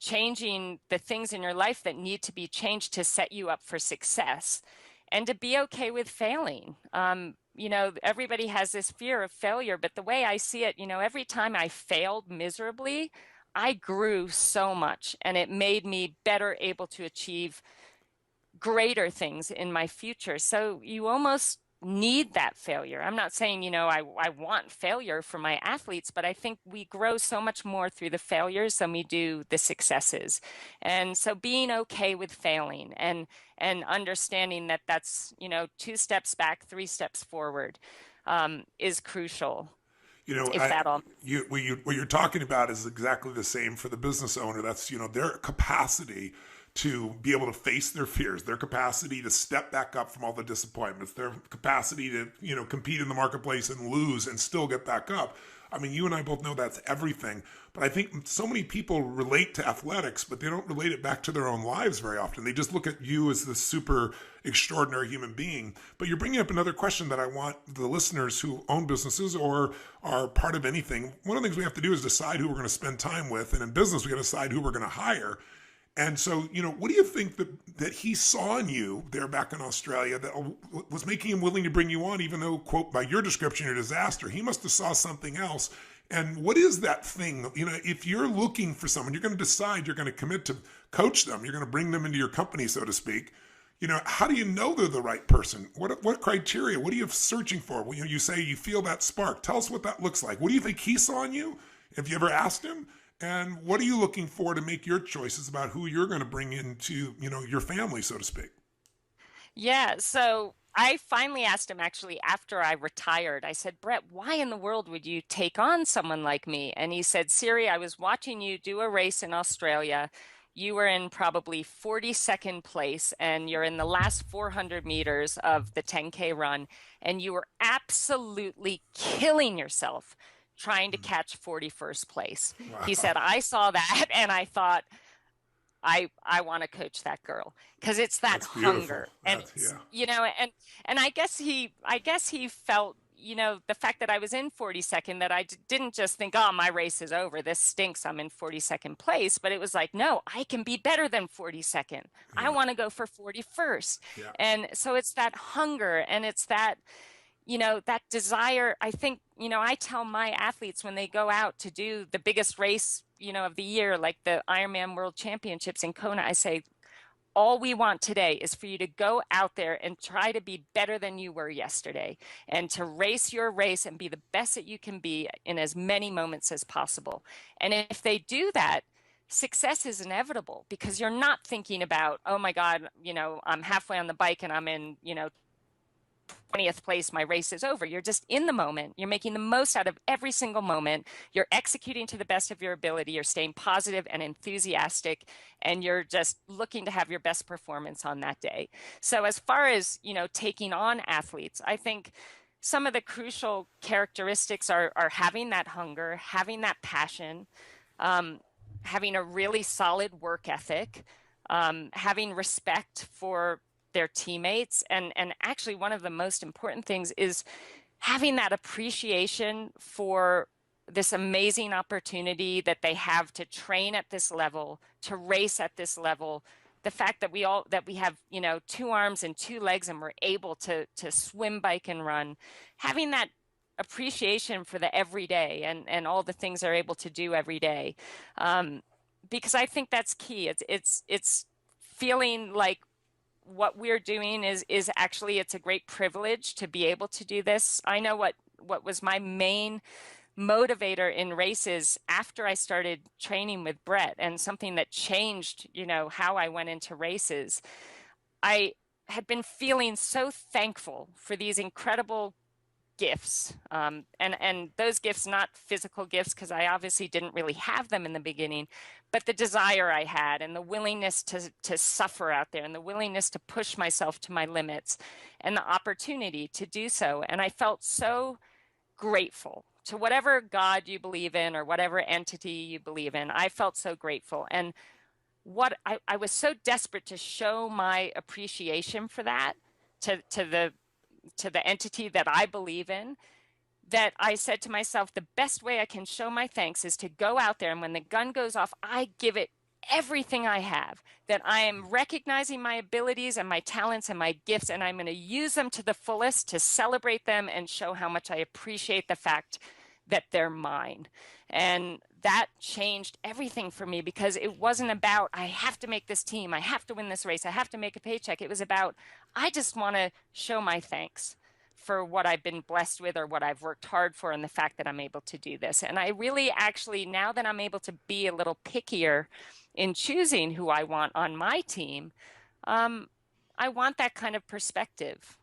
changing the things in your life that need to be changed to set you up for success and to be okay with failing. Everybody has this fear of failure, but the way I see it, every time I failed miserably, I grew so much and it made me better able to achieve greater things in my future. So you almost need that failure. I'm not saying, I want failure for my athletes, but I think we grow so much more through the failures than we do the successes. And so being okay with failing and understanding that that's, 2 steps back, 3 steps forward, is crucial. You know, If that all. what you're talking about is exactly the same for the business owner. That's, their capacity to be able to face their fears, their capacity to step back up from all the disappointments, their capacity to, compete in the marketplace and lose and still get back up. I mean, you and I both know that's everything. But I think so many people relate to athletics, but they don't relate it back to their own lives very often. They just look at you as this super extraordinary human being. But you're bringing up another question that I want the listeners who own businesses or are part of anything. One of the things we have to do is decide who we're going to spend time with. And in business, we got to decide who we're going to hire. And so, what do you think that he saw in you there back in Australia that was making him willing to bring you on, even though, quote, by your description, you're a disaster? He must have saw something else. And what is that thing? If you're looking for someone, you're going to decide you're going to commit to coach them. You're going to bring them into your company, so to speak. How do you know they're the right person? What criteria? What are you searching for? Well, you say you feel that spark. Tell us what that looks like. What do you think he saw in you? Have you ever asked him? And what are you looking for to make your choices about who you're going to bring into, your family, so to speak? Yeah, so I finally asked him actually after I retired. I said, Brett, why in the world would you take on someone like me? And he said, Siri, I was watching you do a race in Australia. You were in probably 42nd place, and you're in the last 400 meters of the 10K run, and you were absolutely killing yourself trying to catch 41st place. Wow. He said, I saw that and I thought, I want to coach that girl because it's that hunger. And and I guess he felt, the fact that I was in 42nd, that I didn't just think, oh, my race is over. This stinks. I'm in 42nd place. But it was like, no, I can be better than 42nd. Yeah. I want to go for 41st. Yeah. And so it's that hunger and it's that, that desire. I think, I tell my athletes when they go out to do the biggest race, of the year, like the Ironman World Championships in Kona, I say, all we want today is for you to go out there and try to be better than you were yesterday and to race your race and be the best that you can be in as many moments as possible. And if they do that, success is inevitable because you're not thinking about, oh my God, I'm halfway on the bike and I'm in, 20th place, my race is over. You're just in the moment. You're making the most out of every single moment. You're executing to the best of your ability. You're staying positive and enthusiastic, and you're just looking to have your best performance on that day. So as far as, taking on athletes, I think some of the crucial characteristics are having that hunger, having that passion, having a really solid work ethic, having respect for their teammates. And actually one of the most important things is having that appreciation for this amazing opportunity that they have to train at this level, to race at this level. The fact that we have, 2 arms and 2 legs and we're able to swim, bike, and run, having that appreciation for the everyday and all the things they're able to do every day. Because I think that's key. It's feeling like what we're doing is actually, it's a great privilege to be able to do this. I know what was my main motivator in races after I started training with Brett, and something that changed, how I went into races. I had been feeling so thankful for these incredible gifts, and those gifts, not physical gifts, because I obviously didn't really have them in the beginning, but the desire I had and the willingness to suffer out there and the willingness to push myself to my limits and the opportunity to do so. And I felt so grateful to whatever God you believe in or whatever entity you believe in. I felt so grateful. And I was so desperate to show my appreciation for that to the entity that I believe in, that I said to myself, the best way I can show my thanks is to go out there, and when the gun goes off, I give it everything I have, that I am recognizing my abilities and my talents and my gifts, and I'm going to use them to the fullest to celebrate them and show how much I appreciate the fact that they're mine. And that changed everything for me, because it wasn't about, I have to make this team, I have to win this race, I have to make a paycheck. It was about, I just want to show my thanks for what I've been blessed with or what I've worked hard for, and the fact that I'm able to do this. And I really actually, now that I'm able to be a little pickier in choosing who I want on my team, I want that kind of perspective.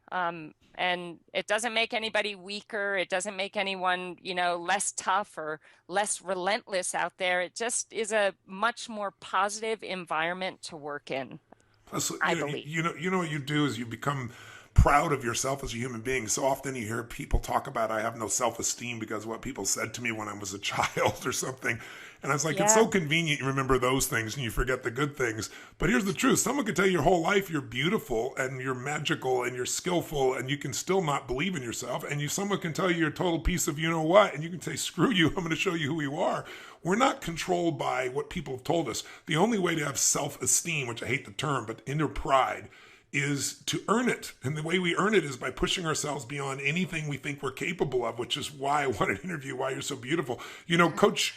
And it doesn't make anybody weaker. It doesn't make anyone, less tough or less relentless out there. It just is a much more positive environment to work in. Plus, I believe. You know what you do is you become proud of yourself as a human being. So often you hear people talk about, I have no self-esteem because of what people said to me when I was a child or something. And I was like, It's so convenient you remember those things and you forget the good things. But here's the truth. Someone could tell you your whole life you're beautiful and you're magical and you're skillful, and you can still not believe in yourself. And someone can tell you you're a total piece of you-know-what, and you can say, screw you, I'm going to show you who you are. We're not controlled by what people have told us. The only way to have self-esteem, which I hate the term, but inner pride, is to earn it. And the way we earn it is by pushing ourselves beyond anything we think we're capable of, which is why I wanted to interview Why You're So Beautiful. Coach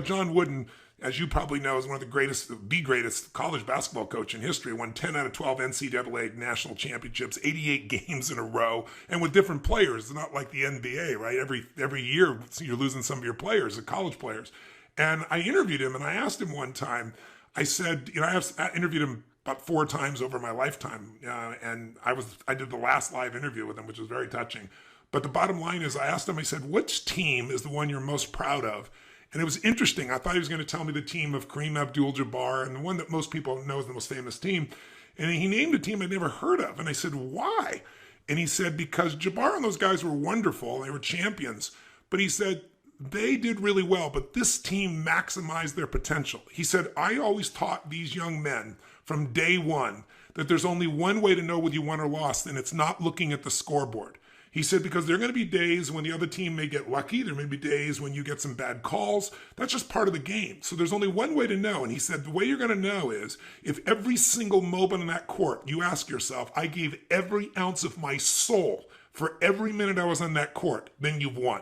John Wooden, as you probably know, is one of the greatest college basketball coach in history, won 10 out of 12 NCAA national championships, 88 games in a row, and with different players. It's not like the NBA, right? Every year you're losing some of your players, the college players. And I interviewed him, and I asked him one time, I said, I interviewed him about 4 times over my lifetime. And I did the last live interview with him, which was very touching. But the bottom line is, I asked him, I said, which team is the one you're most proud of? And it was interesting. I thought he was going to tell me the team of Kareem Abdul-Jabbar, and the one that most people know is the most famous team. And he named a team I'd never heard of. And I said, why? And he said, because Jabbar and those guys were wonderful. They were champions. But he said, they did really well, but this team maximized their potential. He said, I always taught these young men from day one that there's only one way to know whether you won or lost, and it's not looking at the scoreboard. He said, because there are going to be days when the other team may get lucky. There may be days when you get some bad calls. That's just part of the game. So there's only one way to know. And he said, the way you're going to know is if every single moment in that court, you ask yourself, I gave every ounce of my soul for every minute I was on that court, then you've won.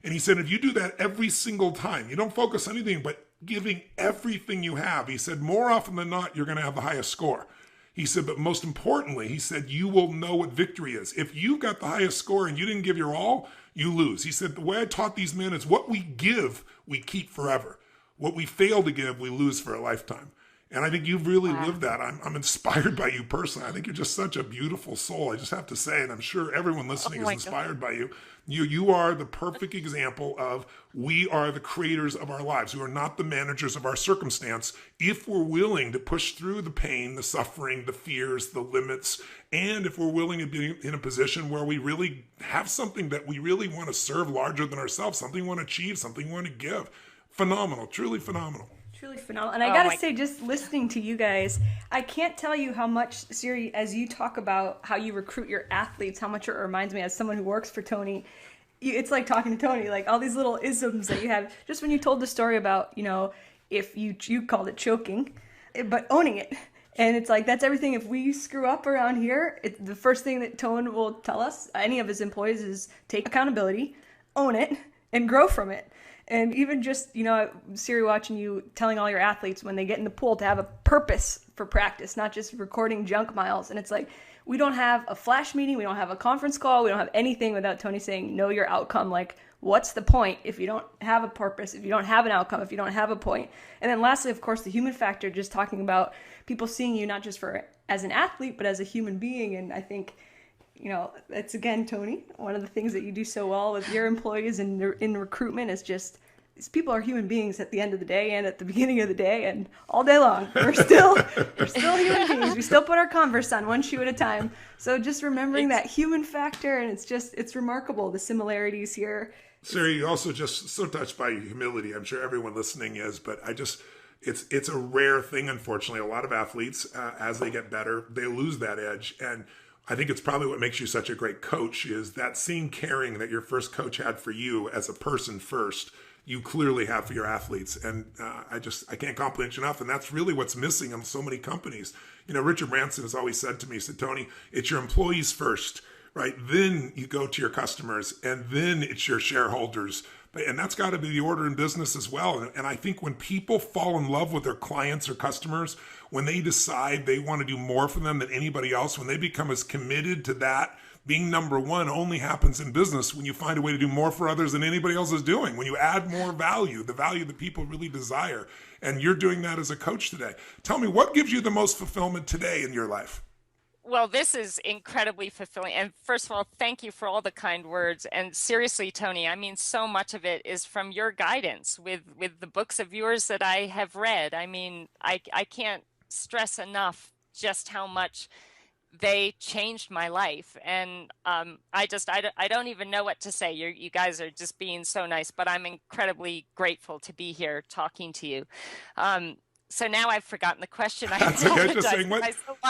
And he said, if you do that every single time, you don't focus on anything but giving everything you have, he said, more often than not, you're going to have the highest score. He said, but most importantly, he said, you will know what victory is. If you got the highest score and you didn't give your all, you lose. He said, the way I taught these men is what we give, we keep forever. What we fail to give, we lose for a lifetime. And I think you've really lived that. I'm inspired by you personally. I think you're just such a beautiful soul. I just have to say, and I'm sure everyone listening is inspired by you. You are the perfect example of we are the creators of our lives. We are not the managers of our circumstance if we're willing to push through the pain, the suffering, the fears, the limits, and if we're willing to be in a position where we really have something that we really want to serve larger than ourselves, something we want to achieve, something we want to give. Phenomenal, truly phenomenal. Truly phenomenal. And I gotta say, just listening to you guys, I can't tell you how much, Siri, as you talk about how you recruit your athletes, how much it reminds me as someone who works for Tony. It's like talking to Tony, like all these little isms that you have. Just when you told the story about, if you called it choking, but owning it. And it's like, that's everything. If we screw up around here, the first thing that Tone will tell us, any of his employees, is take accountability, own it, and grow from it. And even just, Siri, watching you telling all your athletes when they get in the pool to have a purpose for practice, not just recording junk miles. And it's like, we don't have a flash meeting, we don't have a conference call, we don't have anything without Tony saying, know your outcome. Like, what's the point if you don't have a purpose, if you don't have an outcome, if you don't have a point? And then lastly, of course, the human factor, just talking about people seeing you not just for as an athlete, but as a human being. And I think, it's again, Tony, one of the things that you do so well with your employees and in recruitment is just, these people are human beings at the end of the day and at the beginning of the day and all day long. We're still human beings. We still put our Converse on one shoe at a time. So just remembering that human factor, and it's remarkable, the similarities here. Sari, you're also just so touched by humility. I'm sure everyone listening is, but it's a rare thing, unfortunately. A lot of athletes, as they get better, they lose that edge. And I think it's probably what makes you such a great coach is that same caring that your first coach had for you as a person first, you clearly have for your athletes. And I can't compliment you enough. And that's really what's missing in so many companies. Richard Branson has always said to me, he said, Tony, it's your employees first, right? Then you go to your customers, and then it's your shareholders. And that's got to be the order in business as well. And I think when people fall in love with their clients or customers, when they decide they want to do more for them than anybody else, when they become as committed to that, being number one only happens in business when you find a way to do more for others than anybody else is doing. When you add more value, the value that people really desire. And you're doing that as a coach today. Tell me, what gives you the most fulfillment today in your life? Well, this is incredibly fulfilling. And first of all, thank you for all the kind words. And seriously, Tony, I mean, so much of it is from your guidance with the books of yours that I have read. I mean, I can't stress enough just how much they changed my life. And I don't even know what to say. You guys are just being so nice, but I'm incredibly grateful to be here talking to you. So now I've forgotten the question. That's okay. Just saying,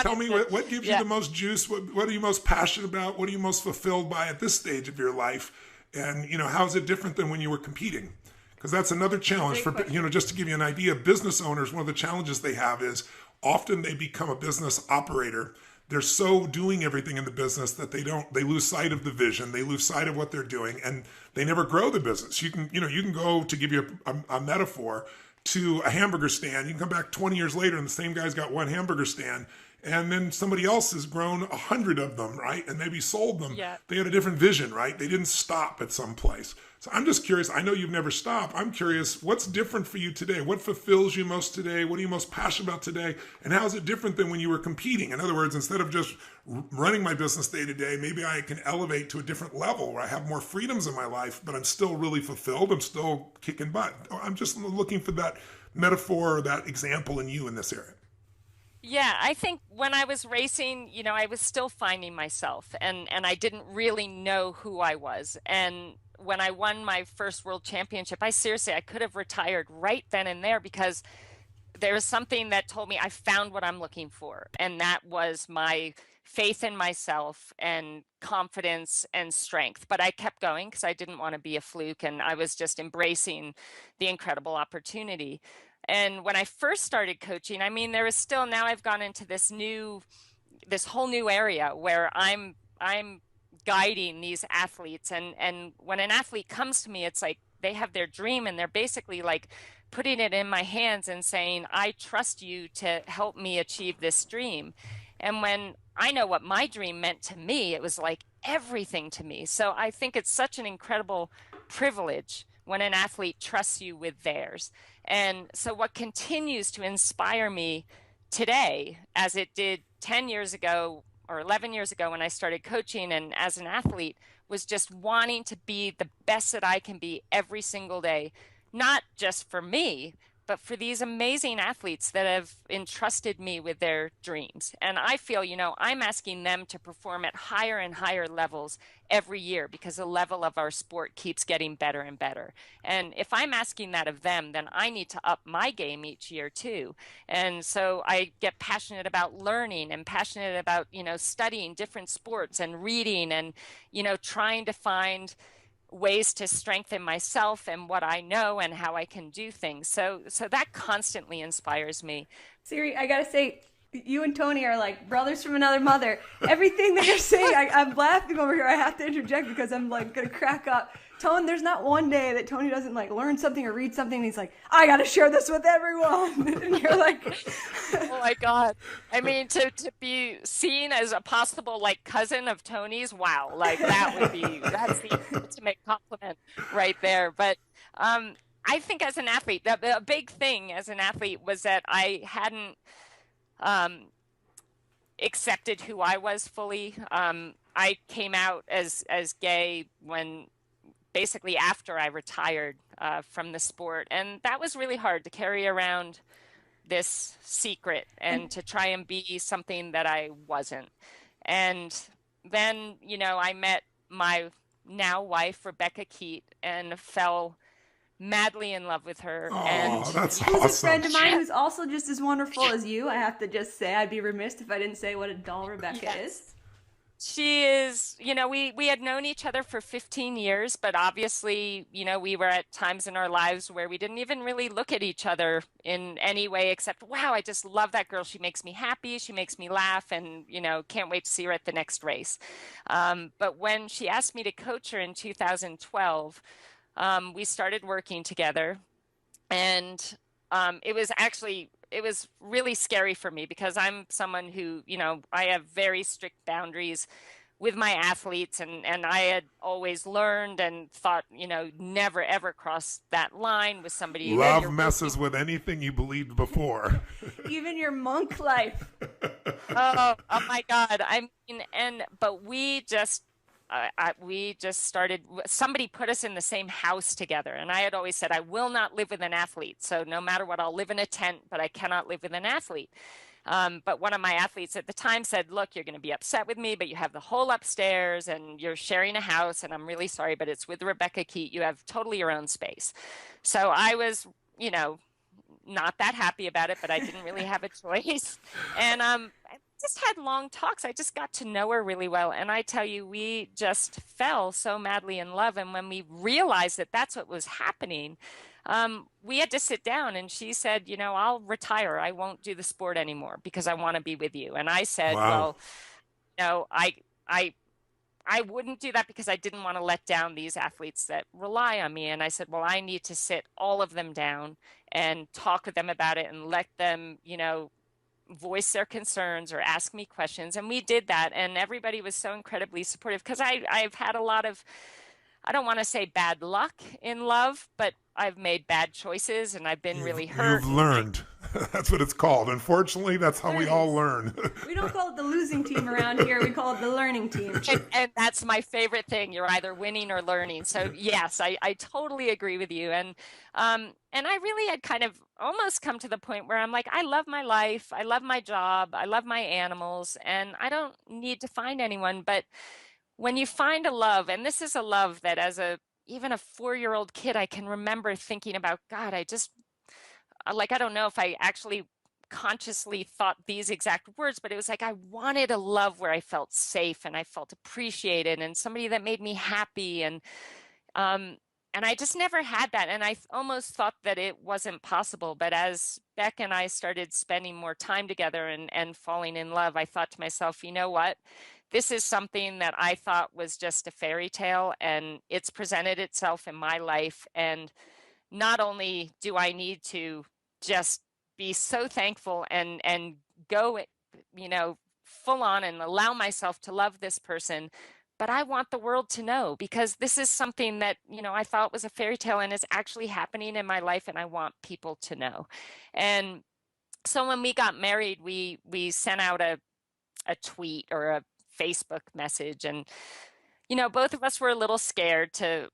tell me what gives you the most juice? What are you most passionate about? What are you most fulfilled by at this stage of your life? And, how is it different than when you were competing? Because that's another challenge for, just to give you an idea, business owners, one of the challenges they have is often they become a business operator. They're so doing everything in the business that they lose sight of the vision. They lose sight of what they're doing, and they never grow the business. You can go, to give you a metaphor, to a hamburger stand. You can come back 20 years later and the same guy's got one hamburger stand, and then somebody else has grown 100 of them, right? And maybe sold them. Yeah. They had a different vision, right? They didn't stop at some place. So I'm just curious. I know you've never stopped. I'm curious, what's different for you today? What fulfills you most today? What are you most passionate about today? And how is it different than when you were competing? In other words, instead of just running my business day to day, maybe I can elevate to a different level where I have more freedoms in my life, but I'm still really fulfilled. I'm still kicking butt. I'm just looking for that metaphor or that example in you in this area. Yeah, I think when I was racing, I was still finding myself, and I didn't really know who I was. And when I won my first world championship, I could have retired right then and there, because there was something that told me I found what I'm looking for. And that was my faith in myself and confidence and strength. But I kept going because I didn't want to be a fluke, and I was just embracing the incredible opportunity. And when I first started coaching, I mean, there was still, now I've gone into this whole new area where I'm guiding these athletes. And when an athlete comes to me, it's like they have their dream, and they're basically like putting it in my hands and saying, I trust you to help me achieve this dream. And when I know what my dream meant to me, it was like everything to me. So I think it's such an incredible privilege when an athlete trusts you with theirs. And so what continues to inspire me today, as it did 10 years ago or 11 years ago when I started coaching and as an athlete, was just wanting to be the best that I can be every single day, not just for me, but for these amazing athletes that have entrusted me with their dreams. And I feel, I'm asking them to perform at higher and higher levels every year, because the level of our sport keeps getting better and better. And if I'm asking that of them, then I need to up my game each year too. And so I get passionate about learning and passionate about, studying different sports and reading and, trying to find ways to strengthen myself and what I know and how I can do things. So that constantly inspires me. Sari, I gotta say, You and Tony are like brothers from another mother. Everything that you're saying, I'm laughing over here. I have to interject because I'm like gonna crack up. Tone, there's not one day that Tony doesn't like learn something or read something and he's like, I gotta share this with everyone. And you're like, Oh my God. I mean, to be seen as a possible like cousin of Tony's, wow, like that's the ultimate compliment right there. But I think as an athlete, the big thing as an athlete was that I hadn't um, accepted who I was fully. I came out as gay when basically after I retired from the sport, and that was really hard to carry around this secret and to try and be something that I wasn't. And then, I met my now wife, Rebecca Keat, and fell madly in love with her. Oh, And, that's who's a friend awesome. of mine who's also just as wonderful as you. I have to just say, I'd be remiss if I didn't say what a doll Rebecca is. yes, she is, we had known each other for 15 years, but obviously, we were at times in our lives where we didn't even really look at each other in any way except, wow, I just love that girl. She makes me happy. She makes me laugh and, can't wait to see her at the next race. But when she asked me to coach her in 2012, we started working together. And it was really scary for me because I'm someone who, I have very strict boundaries with my athletes and I had always learned and thought, never ever cross that line with somebody that Love you're messes working. with anything you believed before. Even your monk life. Oh my God. But we just started, somebody put us in the same house together. And I had always said, I will not live with an athlete. So no matter what, I'll live in a tent, but I cannot live with an athlete. But one of my athletes at the time said, look, you're going to be upset with me, but you have the whole upstairs and you're sharing a house. And I'm really sorry, but it's with Rebecca Keat. You have totally your own space. So I was, not that happy about it, but I didn't really have a choice. And I just had long talks. I just got to know her really well. And I tell you, we just fell so madly in love. And when we realized that that's what was happening, we had to sit down and she said, I'll retire. I won't do the sport anymore because I want to be with you. And I said, Wow. well, no, I wouldn't do that because I didn't want to let down these athletes that rely on me. And I said, well, I need to sit all of them down and talk with them about it and let them, voice their concerns or ask me questions. And we did that. And everybody was so incredibly supportive because I've had a lot of, I don't want to say bad luck in love, but I've made bad choices and I've been really You've hurt. learned. That's what it's called. Unfortunately, that's how we all learn. We don't call it the losing team around here. We call it the learning team. And that's my favorite thing. You're either winning or learning. So yes, I totally agree with you. And I really had kind of almost come to the point where I'm like, I love my life, I love my job, I love my animals, and I don't need to find anyone. But when you find a love, and this is a love that as even a 4-year-old kid, I can remember thinking about, God, I don't know if I actually consciously thought these exact words, but it was like I wanted a love where I felt safe and I felt appreciated and somebody that made me happy and I just never had that. And I almost thought that it wasn't possible. But as Beck and I started spending more time together and falling in love, I thought to myself, you know what? This is something that I thought was just a fairy tale and it's presented itself in my life. And not only do I need to just be so thankful and go, full on and allow myself to love this person, but I want the world to know because this is something that, I thought was a fairy tale and is actually happening in my life and I want people to know. And so when we got married, we sent out a tweet or a Facebook message and both of us were a little scared to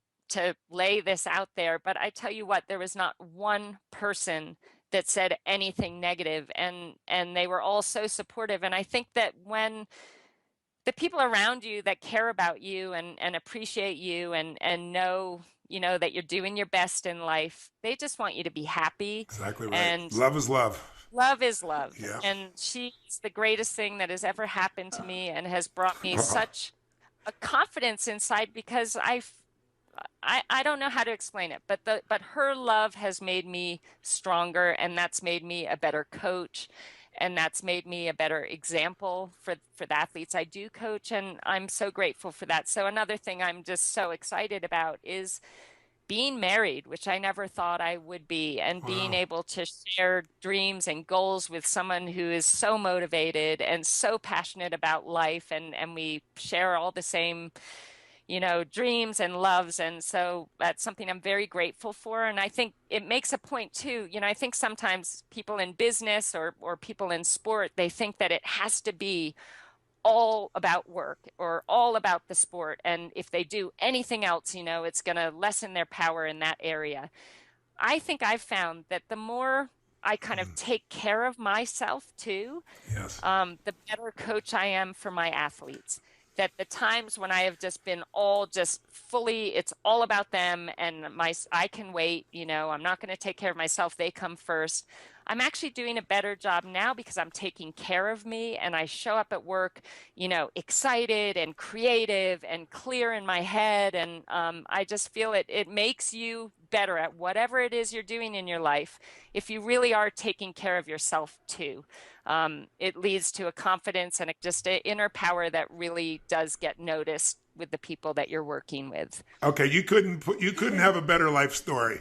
lay this out there, but I tell you what, there was not one person that said anything negative and they were all so supportive. And I think that when the people around you that care about you and appreciate you and know, that you're doing your best in life, they just want you to be happy. Exactly right. And Love is love. love is love. Yeah. And she's the greatest thing that has ever happened to me and has brought me such a confidence inside because I don't know how to explain it, but her love has made me stronger and that's made me a better coach. and that's made me a better example for the athletes I do coach, and I'm so grateful for that. So another thing I'm just so excited about is being married, which I never thought I would be, and being Wow. able to share dreams and goals with someone who is so motivated and so passionate about life, and we share all the same, dreams and loves. And so that's something I'm very grateful for. And I think it makes a point too. I think sometimes people in business or people in sport, they think that it has to be all about work or all about the sport. And if they do anything else, it's going to lessen their power in that area. I think I've found that the more I kind of take care of myself too, Yes. the better coach I am for my athletes. That the times when I have just been all just fully, it's all about them and I can wait, I'm not going to take care of myself. They come first. I'm actually doing a better job now because I'm taking care of me and I show up at work, excited and creative and clear in my head. And I just feel it makes you better at whatever it is you're doing in your life if you really are taking care of yourself too. It leads to a confidence and just an inner power that really does get noticed with the people that you're working with. Okay, you couldn't have a better life story.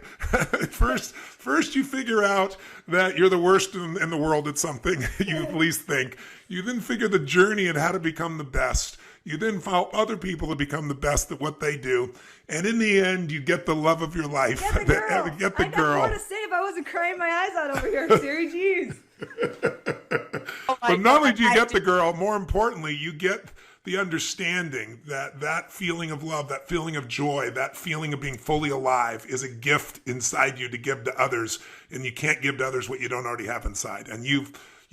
First you figure out that you're the worst in the world at something you at least think. You then figure the journey and how to become the best. You then follow other people to become the best at what they do, and in the end, you get the love of your life. Get the girl. Get the I girl. don't know what to say if I wasn't crying my eyes out over here, Siri. Jeez. But not only do you get the girl, more importantly, you get the understanding that that feeling of love, that feeling of joy, that feeling of being fully alive is a gift inside you to give to others, and you can't give to others what you don't already have inside. And you've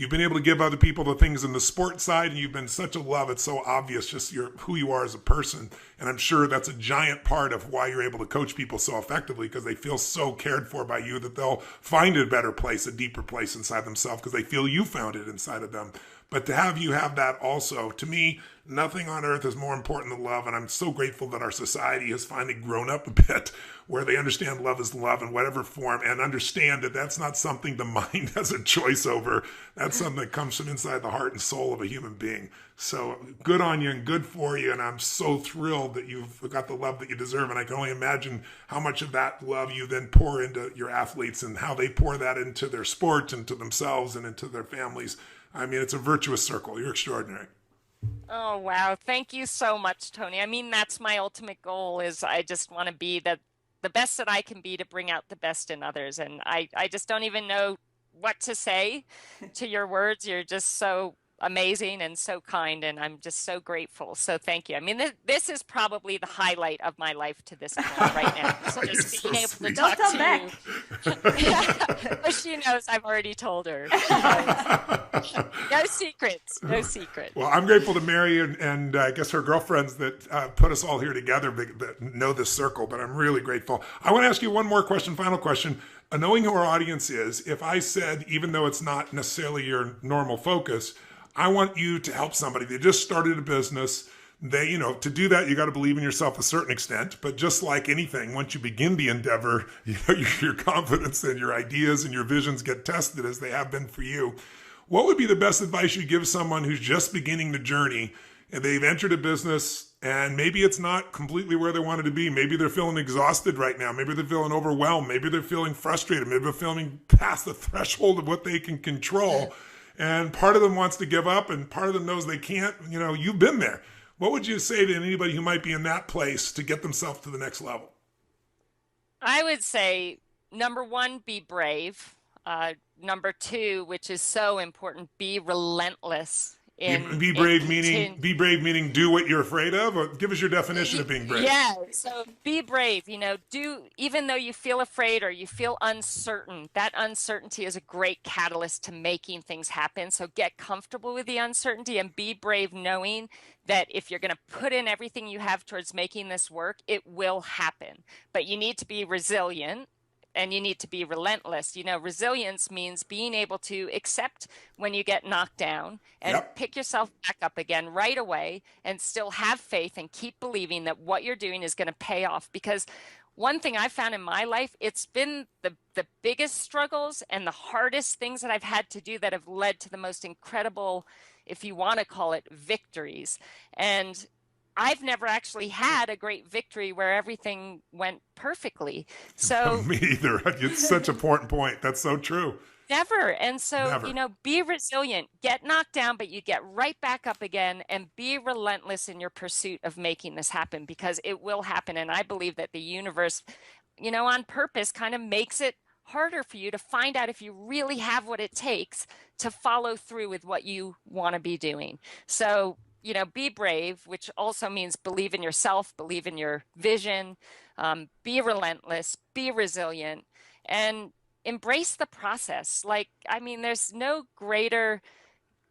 been able to give other people the things in the sport side, and you've been such a love. It's so obvious just who you are as a person. And I'm sure that's a giant part of why you're able to coach people so effectively, because they feel so cared for by you that they'll find a better place, a deeper place inside themselves because they feel you found it inside of them. But to have you have that also, to me, nothing on earth is more important than love. And I'm so grateful that our society has finally grown up a bit where they understand love is love in whatever form and understand that that's not something the mind has a choice over. That's something that comes from inside the heart and soul of a human being. So good on you and good for you. And I'm so thrilled that you've got the love that you deserve. And I can only imagine how much of that love you then pour into your athletes and how they pour that into their sport, into themselves, and into their families. I mean, it's a virtuous circle. You're extraordinary. Oh, wow. Thank you so much, Tony. I mean, that's my ultimate goal is I just want to be the best that I can be to bring out the best in others. And I just don't even know what to say to your words. You're just so amazing and so kind, and I'm just so grateful. So thank you. I mean, this is probably the highlight of my life to this point right now. So just being able to talk Don't tell to Beck. you. But she knows. I've already told her. She knows. No secrets. No secrets. Well, I'm grateful to Mary and I guess her girlfriends that put us all here together that know this circle, but I'm really grateful. I want to ask you one more question, final question. Knowing who our audience is, if I said, even though it's not necessarily your normal focus, I want you to help somebody. They just started a business. To do that, you got to believe in yourself to a certain extent. But just like anything, once you begin the endeavor, your confidence and your ideas and your visions get tested as they have been for you. What would be the best advice you give someone who's just beginning the journey and they've entered a business and maybe it's not completely where they wanted to be? Maybe they're feeling exhausted right now. Maybe they're feeling overwhelmed. Maybe they're feeling frustrated. Maybe they're feeling past the threshold of what they can control. And part of them wants to give up and part of them knows they can't. You've been there. What would you say to anybody who might be in that place to get themselves to the next level? I would say, number one, be brave. Number two, which is so important, be relentless. Be brave meaning do what you're afraid of, or give us your definition of being brave. Yeah, so be brave, even though you feel afraid or you feel uncertain, that uncertainty is a great catalyst to making things happen. So get comfortable with the uncertainty and be brave, knowing that if you're going to put in everything you have towards making this work, it will happen. But you need to be resilient. And you need to be relentless. Resilience means being able to accept when you get knocked down and pick yourself back up again right away and still have faith and keep believing that what you're doing is going to pay off. Because one thing I've found in my life, it's been the biggest struggles and the hardest things that I've had to do that have led to the most incredible, if you want to call it, victories. And I've never actually had a great victory where everything went perfectly. So Me either. It's such an important point. That's so true. never. And so, Never. be resilient, get knocked down, but you get right back up again, and be relentless in your pursuit of making this happen, because it will happen. And I believe that the universe, on purpose kind of makes it harder for you to find out if you really have what it takes to follow through with what you want to be doing. So, be brave, which also means believe in yourself, believe in your vision, be relentless, be resilient, and embrace the process. There's no greater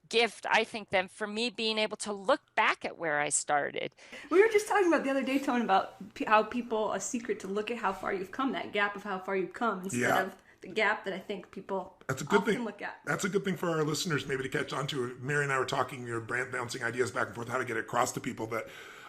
gift, I think, than for me being able to look back at where I started. We were just talking about the other day, Tone, about how people, a secret to look at how far you've come, that gap of how far you've come, instead of the gap that I think people That's a good often thing. look at. That's a good thing for our listeners maybe to catch on to. Mary and I were talking, brand bouncing ideas back and forth, how to get it across to people that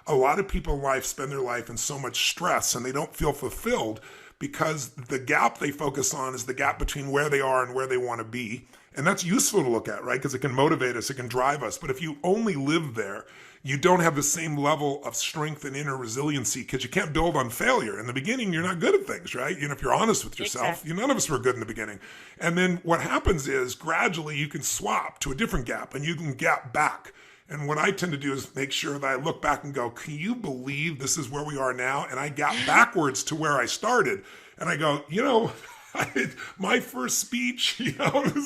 a lot of people in life spend their life in so much stress and they don't feel fulfilled because the gap they focus on is the gap between where they are and where they want to be. And that's useful to look at, right? Because it can motivate us, it can drive us. But if you only live there, you don't have the same level of strength and inner resiliency because you can't build on failure. In the beginning, you're not good at things, right? If you're honest with yourself, Exactly. none of us were good in the beginning. And then what happens is gradually you can swap to a different gap and you can gap back. And what I tend to do is make sure that I look back and go, can you believe this is where we are now? And I gap backwards to where I started. And I go, my first speech, is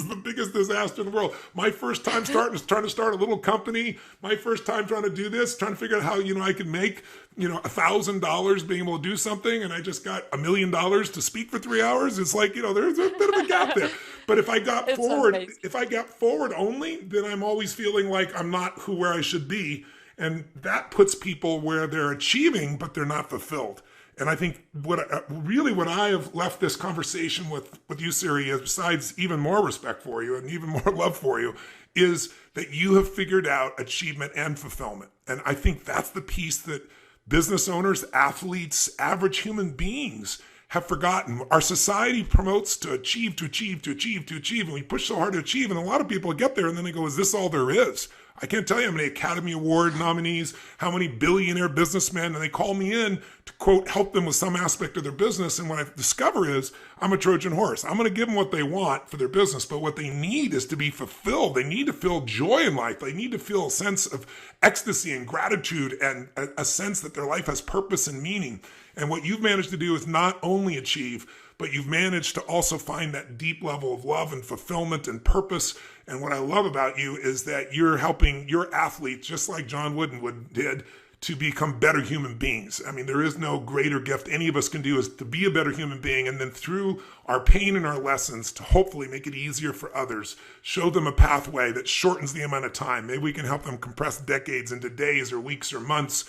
the biggest disaster in the world. My first time trying to start a little company. My first time trying to do this, trying to figure out how, I could make, $1,000 being able to do something. And I just got $1 million to speak for 3 hours. It's like, there's a bit of a gap there. But if I got forward, amazing. if I got forward only, then I'm always feeling like I'm not where I should be. And that puts people where they're achieving, but they're not fulfilled. And I think what I have left this conversation with you, Siri, besides even more respect for you and even more love for you, is that you have figured out achievement and fulfillment. And I think that's the piece that business owners, athletes, average human beings have forgotten. Our society promotes to achieve, and we push so hard to achieve. And a lot of people get there and then they go, is this all there is? I can't tell you how many Academy Award nominees, how many billionaire businessmen, and they call me in to, quote, help them with some aspect of their business. And what I discover is I'm a Trojan horse. I'm going to give them what they want for their business, but what they need is to be fulfilled. They need to feel joy in life. They need to feel a sense of ecstasy and gratitude and a sense that their life has purpose and meaning. And what you've managed to do is not only achieve, but you've managed to also find that deep level of love and fulfillment and purpose. And what I love about you is that you're helping your athletes, just like John Wooden did, to become better human beings. I mean, there is no greater gift any of us can do is to be a better human being. And then through our pain and our lessons to hopefully make it easier for others, show them a pathway that shortens the amount of time. Maybe we can help them compress decades into days or weeks or months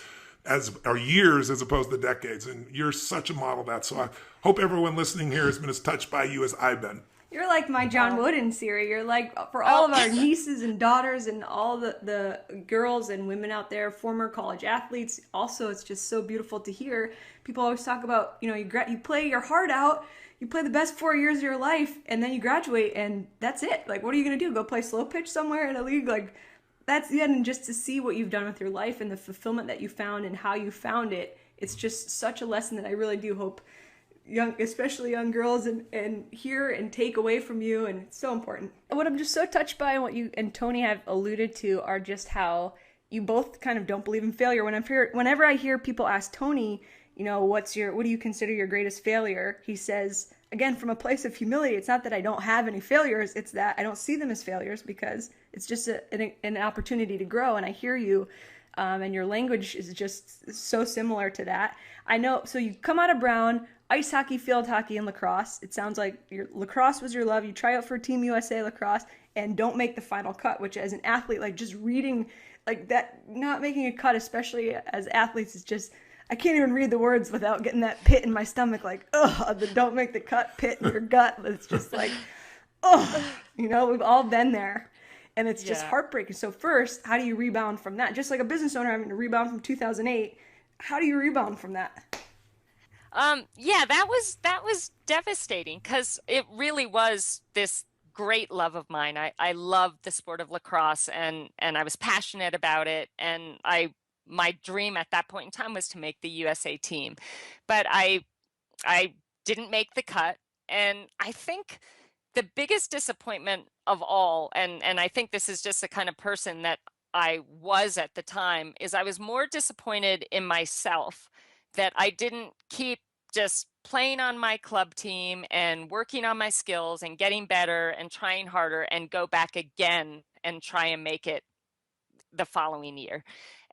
or years as opposed to decades. And you're such a model of that. So I hope everyone listening here has been as touched by you as I've been. You're like my John Wooden, Siri. You're like, for all of our nieces and daughters and all the girls and women out there, former college athletes. Also, it's just so beautiful to hear. People always talk about, you play your heart out, you play the best 4 years of your life, and then you graduate, and that's it. Like, what are you going to do? Go play slow pitch somewhere in a league? Like, that's the end. And just to see what you've done with your life and the fulfillment that you found and how you found it, it's just such a lesson that I really do hope especially young girls and hear and take away from you, and it's so important. What I'm just so touched by and what you and Tony have alluded to are just how you both kind of don't believe in failure. Whenever I hear people ask Tony, what do you consider your greatest failure? He says, again, from a place of humility, it's not that I don't have any failures, it's that I don't see them as failures because it's just an opportunity to grow. And I hear you, and your language is just so similar to that. I know, so you come out of Brown, ice hockey, field hockey, and lacrosse. It sounds like lacrosse was your love. You try out for Team USA lacrosse and don't make the final cut, which as an athlete, like just reading like that, not making a cut, especially as athletes, is just, I can't even read the words without getting that pit in my stomach, like, the don't make the cut pit in your gut. It's just like, we've all been there. And it's just heartbreaking. So first, how do you rebound from that? Just like a business owner having to rebound from 2008, how do you rebound from that? Yeah, that was devastating because it really was this great love of mine. I loved the sport of lacrosse and I was passionate about it. And my dream at that point in time was to make the USA team. But I didn't make the cut. And I think the biggest disappointment of all, and I think this is just the kind of person that I was at the time, is I was more disappointed in myself that I didn't keep just playing on my club team and working on my skills and getting better and trying harder and go back again and try and make it the following year.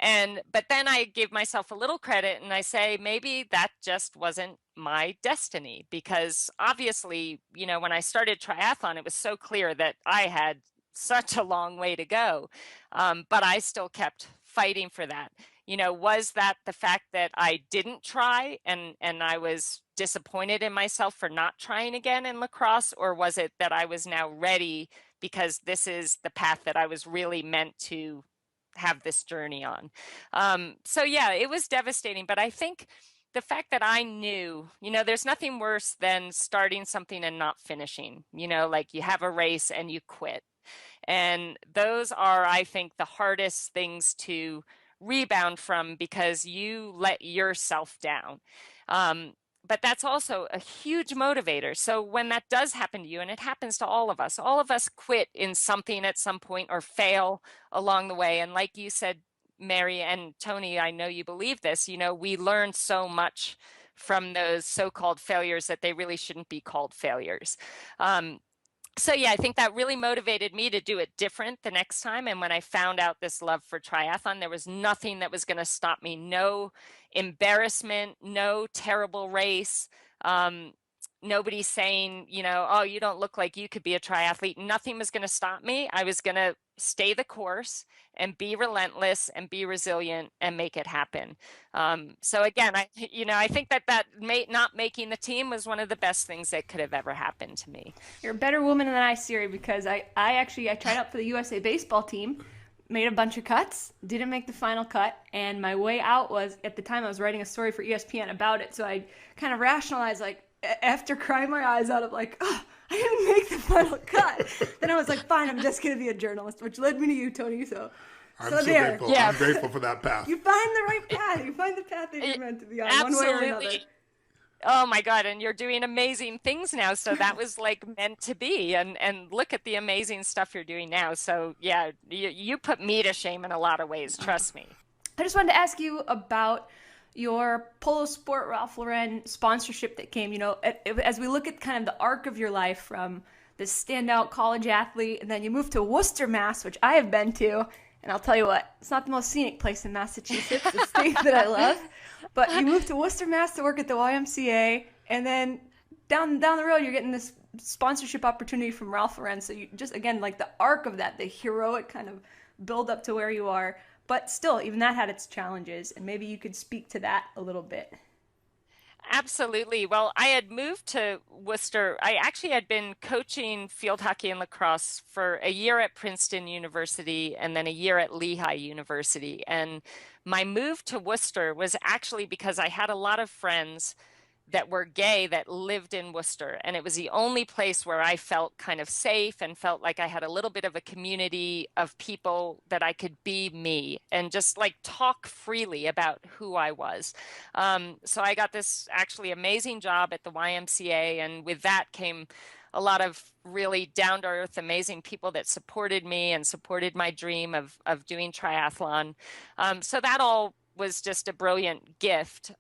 But then I give myself a little credit and I say maybe that just wasn't my destiny because obviously, when I started triathlon, it was so clear that I had such a long way to go. But I still kept fighting for that. Was that the fact that I didn't try and I was disappointed in myself for not trying again in lacrosse, or was it that I was now ready because this is the path that I was really meant to have this journey on? So yeah, it was devastating, but I think the fact that I knew, there's nothing worse than starting something and not finishing, like you have a race and you quit. And those are, I think, the hardest things to rebound from because you let yourself down. Um, but that's also a huge motivator. So when that does happen to you, and it happens to all of us quit in something at some point or fail along the way. And like you said, Mary and Tony, I know you believe this, we learn so much from those so-called failures that they really shouldn't be called failures. So yeah, I think that really motivated me to do it different the next time. And when I found out this love for triathlon, there was nothing that was going to stop me. No embarrassment, no terrible race. Nobody saying, oh, you don't look like you could be a triathlete. Nothing was going to stop me. I was going to stay the course and be relentless and be resilient and make it happen. So again, I think not making the team was one of the best things that could have ever happened to me. You're a better woman than I, Siri, because I tried out for the USA baseball team, made a bunch of cuts, didn't make the final cut, and my way out was, at the time I was writing a story for ESPN about it, so I kind of rationalized, like, after crying my eyes out of like, oh, I didn't make the final cut. Then I was like, fine, I'm just going to be a journalist, which led me to you, Tony. I'm so there. grateful. Yeah. I'm grateful for that path. You find the right path. You find the path that you're meant to be on, one way or another. Oh my God, and you're doing amazing things now. So that was like meant to be. And look at the amazing stuff you're doing now. So yeah, you put me to shame in a lot of ways, trust me. I just wanted to ask you about your Polo Sport Ralph Lauren sponsorship that came, as we look at kind of the arc of your life from this standout college athlete, and then you moved to Worcester, Mass, which I have been to, and I'll tell you what, it's not the most scenic place in Massachusetts, the state that I love, but you moved to Worcester, Mass to work at the YMCA, and then down the road you're getting this sponsorship opportunity from Ralph Lauren, so you just, again, like the arc of that, the heroic kind of build up to where you are. But still, even that had its challenges, and maybe you could speak to that a little bit. Absolutely. Well, I had moved to Worcester. I actually had been coaching field hockey and lacrosse for a year at Princeton University and then a year at Lehigh University. And my move to Worcester was actually because I had a lot of friends that were gay that lived in Worcester. And it was the only place where I felt kind of safe and felt like I had a little bit of a community of people that I could be me and just like talk freely about who I was. So I got this actually amazing job at the YMCA. And with that came a lot of really down to earth, amazing people that supported me and supported my dream of doing triathlon. So that all was just a brilliant gift.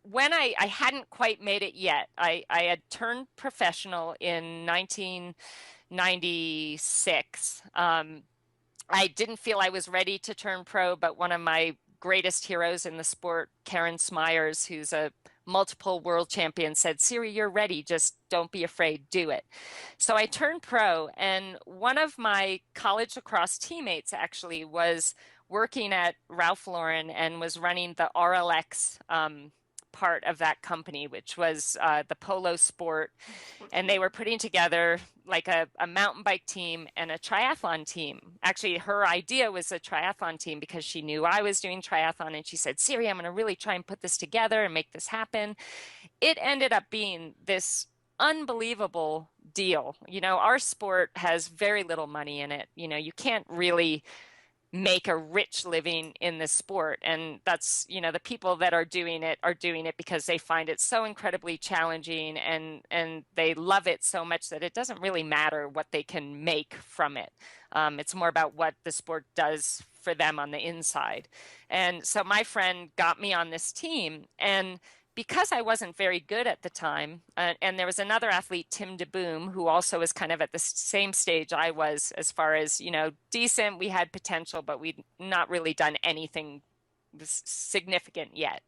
When I hadn't quite made it yet, I had turned professional in 1996. I didn't feel I was ready to turn pro, but one of my greatest heroes in the sport, Karen Smyers, who's a multiple world champion, said, Siri, you're ready. Just don't be afraid. Do it. So I turned pro, and one of my college lacrosse teammates actually was working at Ralph Lauren and was running the RLX part of that company, which was the polo sport. And they were putting together like a mountain bike team and a triathlon team. Actually, her idea was a triathlon team because she knew I was doing triathlon. And she said, Siri, I'm going to really try and put this together and make this happen. It ended up being this unbelievable deal. Our sport has very little money in it. You can't really make a rich living in this sport. And that's, the people that are doing it because they find it so incredibly challenging and they love it so much that it doesn't really matter what they can make from it. It's more about what the sport does for them on the inside. And so my friend got me on this team, and because I wasn't very good at the time, and there was another athlete, Tim DeBoom, who also was kind of at the same stage I was as far as, decent, we had potential, but we'd not really done anything significant yet.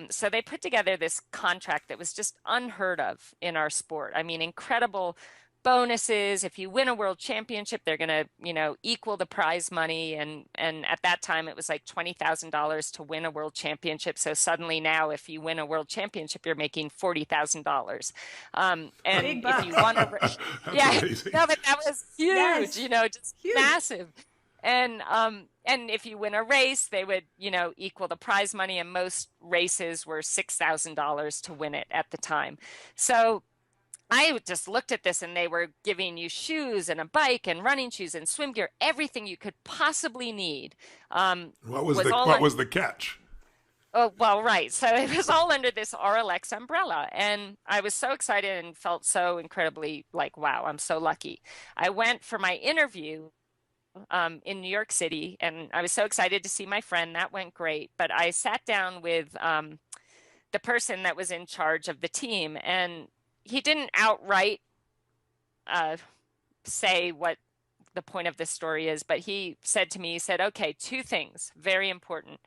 So they put together this contract that was just unheard of in our sport. I mean, incredible bonuses. If you win a world championship, they're going to, equal the prize money. And at that time, it was like $20,000 to win a world championship. So suddenly now, if you win a world championship, you're making $40,000. And if you won yeah, no, but that was huge, yes. Just huge. Massive. And if you win a race, they would, equal the prize money. And most races were $6,000 to win it at the time. So I just looked at this, and they were giving you shoes and a bike and running shoes and swim gear, everything you could possibly need. What was the catch? Oh, well, right. So it was all under this RLX umbrella. And I was so excited and felt so incredibly like, wow, I'm so lucky. I went for my interview in New York City, and I was so excited to see my friend. That went great. But I sat down with the person that was in charge of the team, and he didn't outright say what the point of this story is, but he said to me, he said, okay, two things, very important.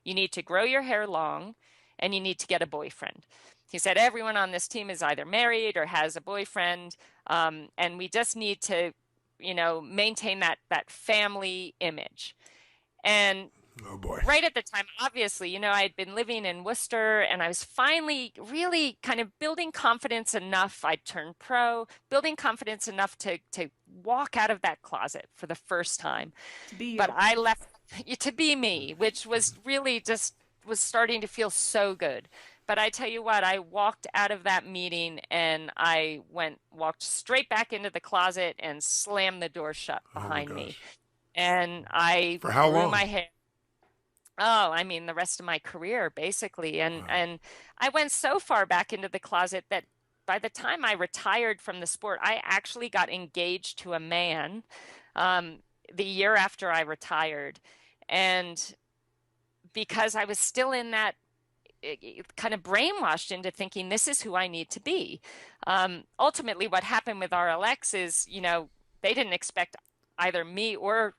You need to grow your hair long, and you need to get a boyfriend. He said, everyone on this team is either married or has a boyfriend, and we just need to, maintain that family image. And oh boy. Right at the time, obviously, I had been living in Worcester, and I was finally really kind of building confidence enough. I'd turned pro, building confidence enough to walk out of that closet for the first time. To be you. But I left to be me, which was really just was starting to feel so good. But I tell you what, I walked out of that meeting, and I walked straight back into the closet and slammed the door shut behind me. And I for how grew long? my hair. Oh, I mean, the rest of my career, basically. And I went so far back into the closet that by the time I retired from the sport, I actually got engaged to a man the year after I retired. And because I was still in that kind of brainwashed into thinking this is who I need to be. Ultimately, what happened with RLX is, they didn't expect either me or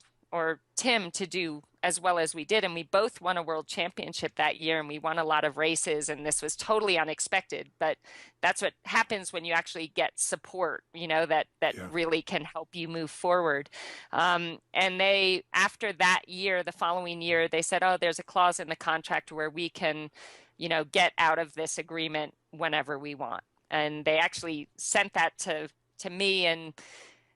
Tim to do as well as we did. And we both won a world championship that year, and we won a lot of races, and this was totally unexpected. But that's what happens when you actually get support, that really can help you move forward. And they, after that year, the following year, they said, oh, there's a clause in the contract where we can, get out of this agreement whenever we want. And they actually sent that to me in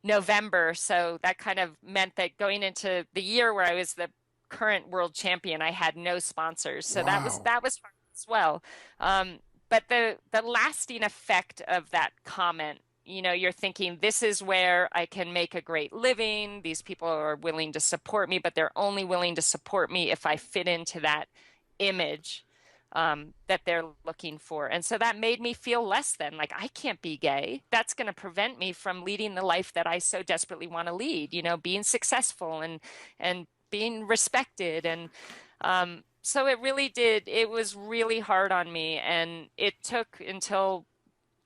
November. So that kind of meant that going into the year where I was the current world champion, I had no sponsors. So wow. that was hard as well. But the lasting effect of that comment, you're thinking, this is where I can make a great living. These people are willing to support me, but they're only willing to support me if I fit into that image that they're looking for. And so that made me feel less than, like, I can't be gay. That's going to prevent me from leading the life that I so desperately want to lead, being successful and being respected. And so it was really hard on me. And it took until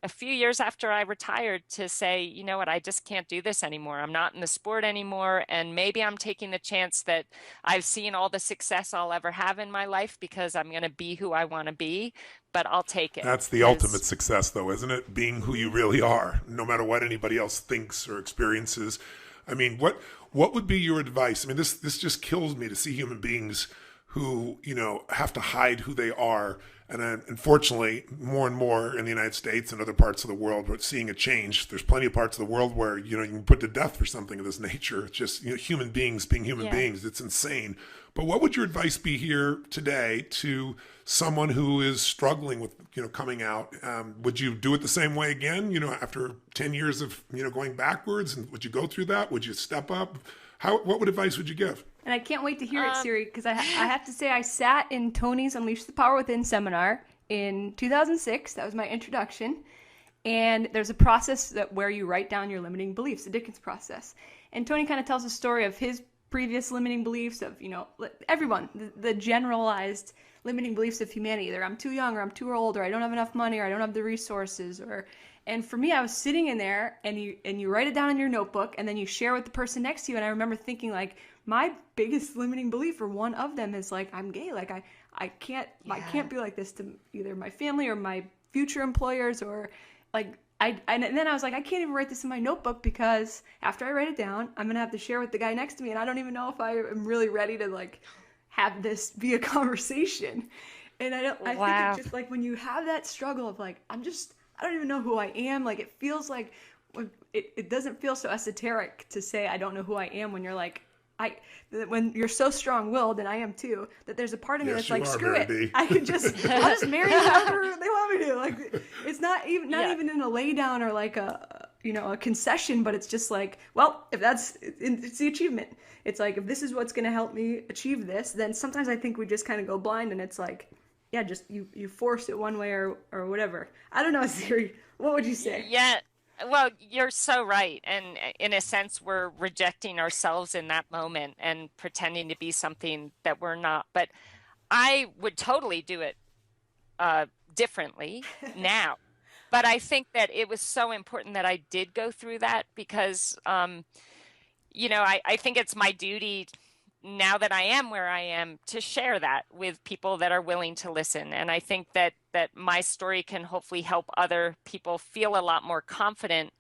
a few years after I retired to say, you know what, I just can't do this anymore. I'm not in the sport anymore. And maybe I'm taking the chance that I've seen all the success I'll ever have in my life because I'm going to be who I want to be, but I'll take it. That's the ultimate success, though, isn't it? Being who you really are, no matter what anybody else thinks or experiences. I mean, what would be your advice? I mean, this just kills me to see human beings who, have to hide who they are. And unfortunately, more and more in the United States and other parts of the world, we're seeing a change. There's plenty of parts of the world where, you can put to death for something of this nature. It's just, human beings being human beings. It's insane. But what would your advice be here today to someone who is struggling with, coming out? Would you do it the same way again, after 10 years of, going backwards? And would you go through that? Would you step up? What advice would you give? And I can't wait to hear it, Siri, because I have to say I sat in Tony's Unleash the Power Within seminar in 2006. That was my introduction. And there's a process where you write down your limiting beliefs, the Dickens process. And Tony kind of tells a story of his previous limiting beliefs of, everyone, the generalized limiting beliefs of humanity. Either I'm too young or I'm too old or I don't have enough money or I don't have the resources And for me, I was sitting in there and you write it down in your notebook and then you share with the person next to you. And I remember thinking my biggest limiting belief, or one of them, is I'm gay. I can't be like this to either my family or my future employers or and then I was I can't even write this in my notebook because after I write it down, I'm going to have to share with the guy next to me. And I don't even know if I am really ready to have this be a conversation. And I think it's just when you have that struggle of I don't even know who I am. It feels it doesn't feel so esoteric to say I don't know who I am when you're when you're so strong-willed, and I am too, that there's a part of me that's screw it. I'll just marry whoever they want me to. It's not even in a lay down or a concession, but it's just well, if it's the achievement. It's if this is what's going to help me achieve this, then sometimes I think we just kind of go blind, and it's just you force it one way or whatever. I don't know, Siri. What would you say? Yeah. Well, you're so right. And in a sense, we're rejecting ourselves in that moment and pretending to be something that we're not. But I would totally do it differently now. But I think that it was so important that I did go through that because, I think it's my duty now that I am where I am to share that with people that are willing to listen. And I think that my story can hopefully help other people feel a lot more confident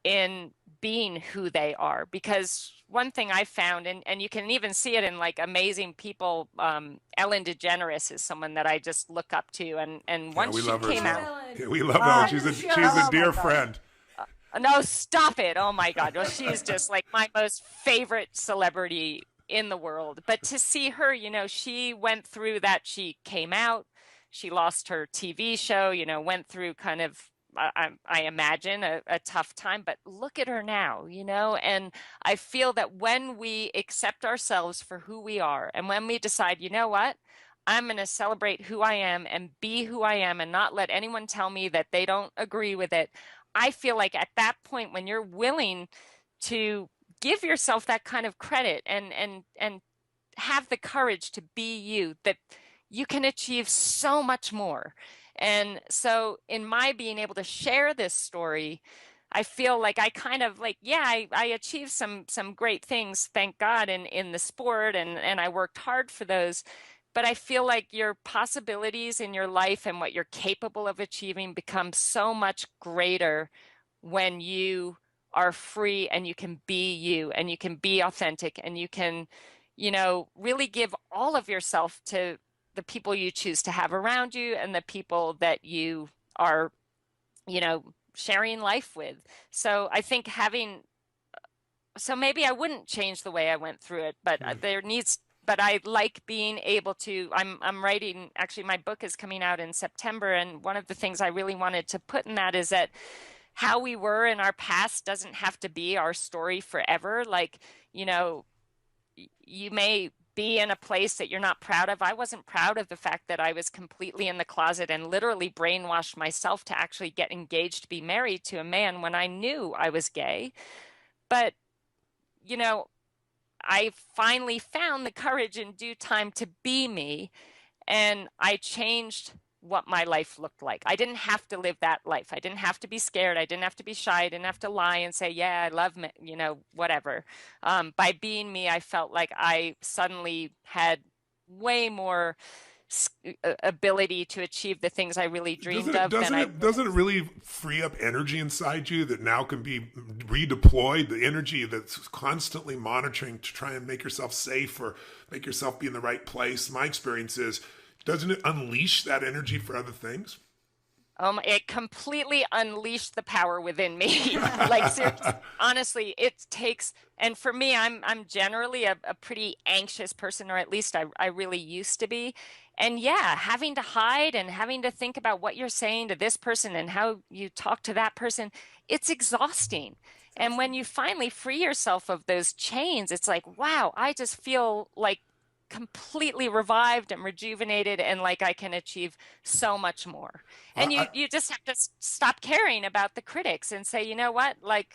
in being who they are. Because one thing I found, and you can even see it in amazing people, Ellen DeGeneres is someone that I just look up to. And once she came out. Yeah, we love Ellen. She's a dear friend. No, stop it. Oh my God. Well, she's just my most favorite celebrity in the world. But to see her, she went through that. She came out, she lost her TV show, went through kind of, I imagine, a tough time. But look at her now, and I feel that when we accept ourselves for who we are, and when we decide, what, I'm going to celebrate who I am and be who I am and not let anyone tell me that they don't agree with it. I feel at that point, when you're willing to give yourself that kind of credit and have the courage to be you, that you can achieve so much more. And so in my being able to share this story, I feel I kind of I achieved some great things, thank God, in the sport, and I worked hard for those. But I feel your possibilities in your life and what you're capable of achieving become so much greater when you are free and you can be you and you can be authentic and you can, really give all of yourself to the people you choose to have around you and the people that you are, sharing life with. So I think so maybe I wouldn't change the way I went through it, but but I like being able to, I'm writing, actually my book is coming out in September. And one of the things I really wanted to put in that is that how we were in our past doesn't have to be our story forever. You may be in a place that you're not proud of. I wasn't proud of the fact that I was completely in the closet and literally brainwashed myself to actually get engaged to be married to a man when I knew I was gay. But, I finally found the courage in due time to be me, and I changed what my life looked like. I didn't have to live that life. I didn't have to be scared. I didn't have to be shy. I didn't have to lie and say, yeah, I love me, whatever. By being me, I felt like I suddenly had way more ability to achieve the things I really dreamed of, then Doesn't it really free up energy inside you that now can be redeployed? The energy that's constantly monitoring to try and make yourself safe or make yourself be in the right place. My experience is, doesn't it unleash that energy for other things? It completely unleashed the power within me. Like seriously, honestly, it takes, and for me, I'm generally a pretty anxious person, or at least I really used to be. And yeah, having to hide and having to think about what you're saying to this person and how you talk to that person, it's exhausting. And when you finally free yourself of those chains, it's like, wow, I just feel like completely revived and rejuvenated and like I can achieve so much more. And you just have to stop caring about the critics and say, you know what, like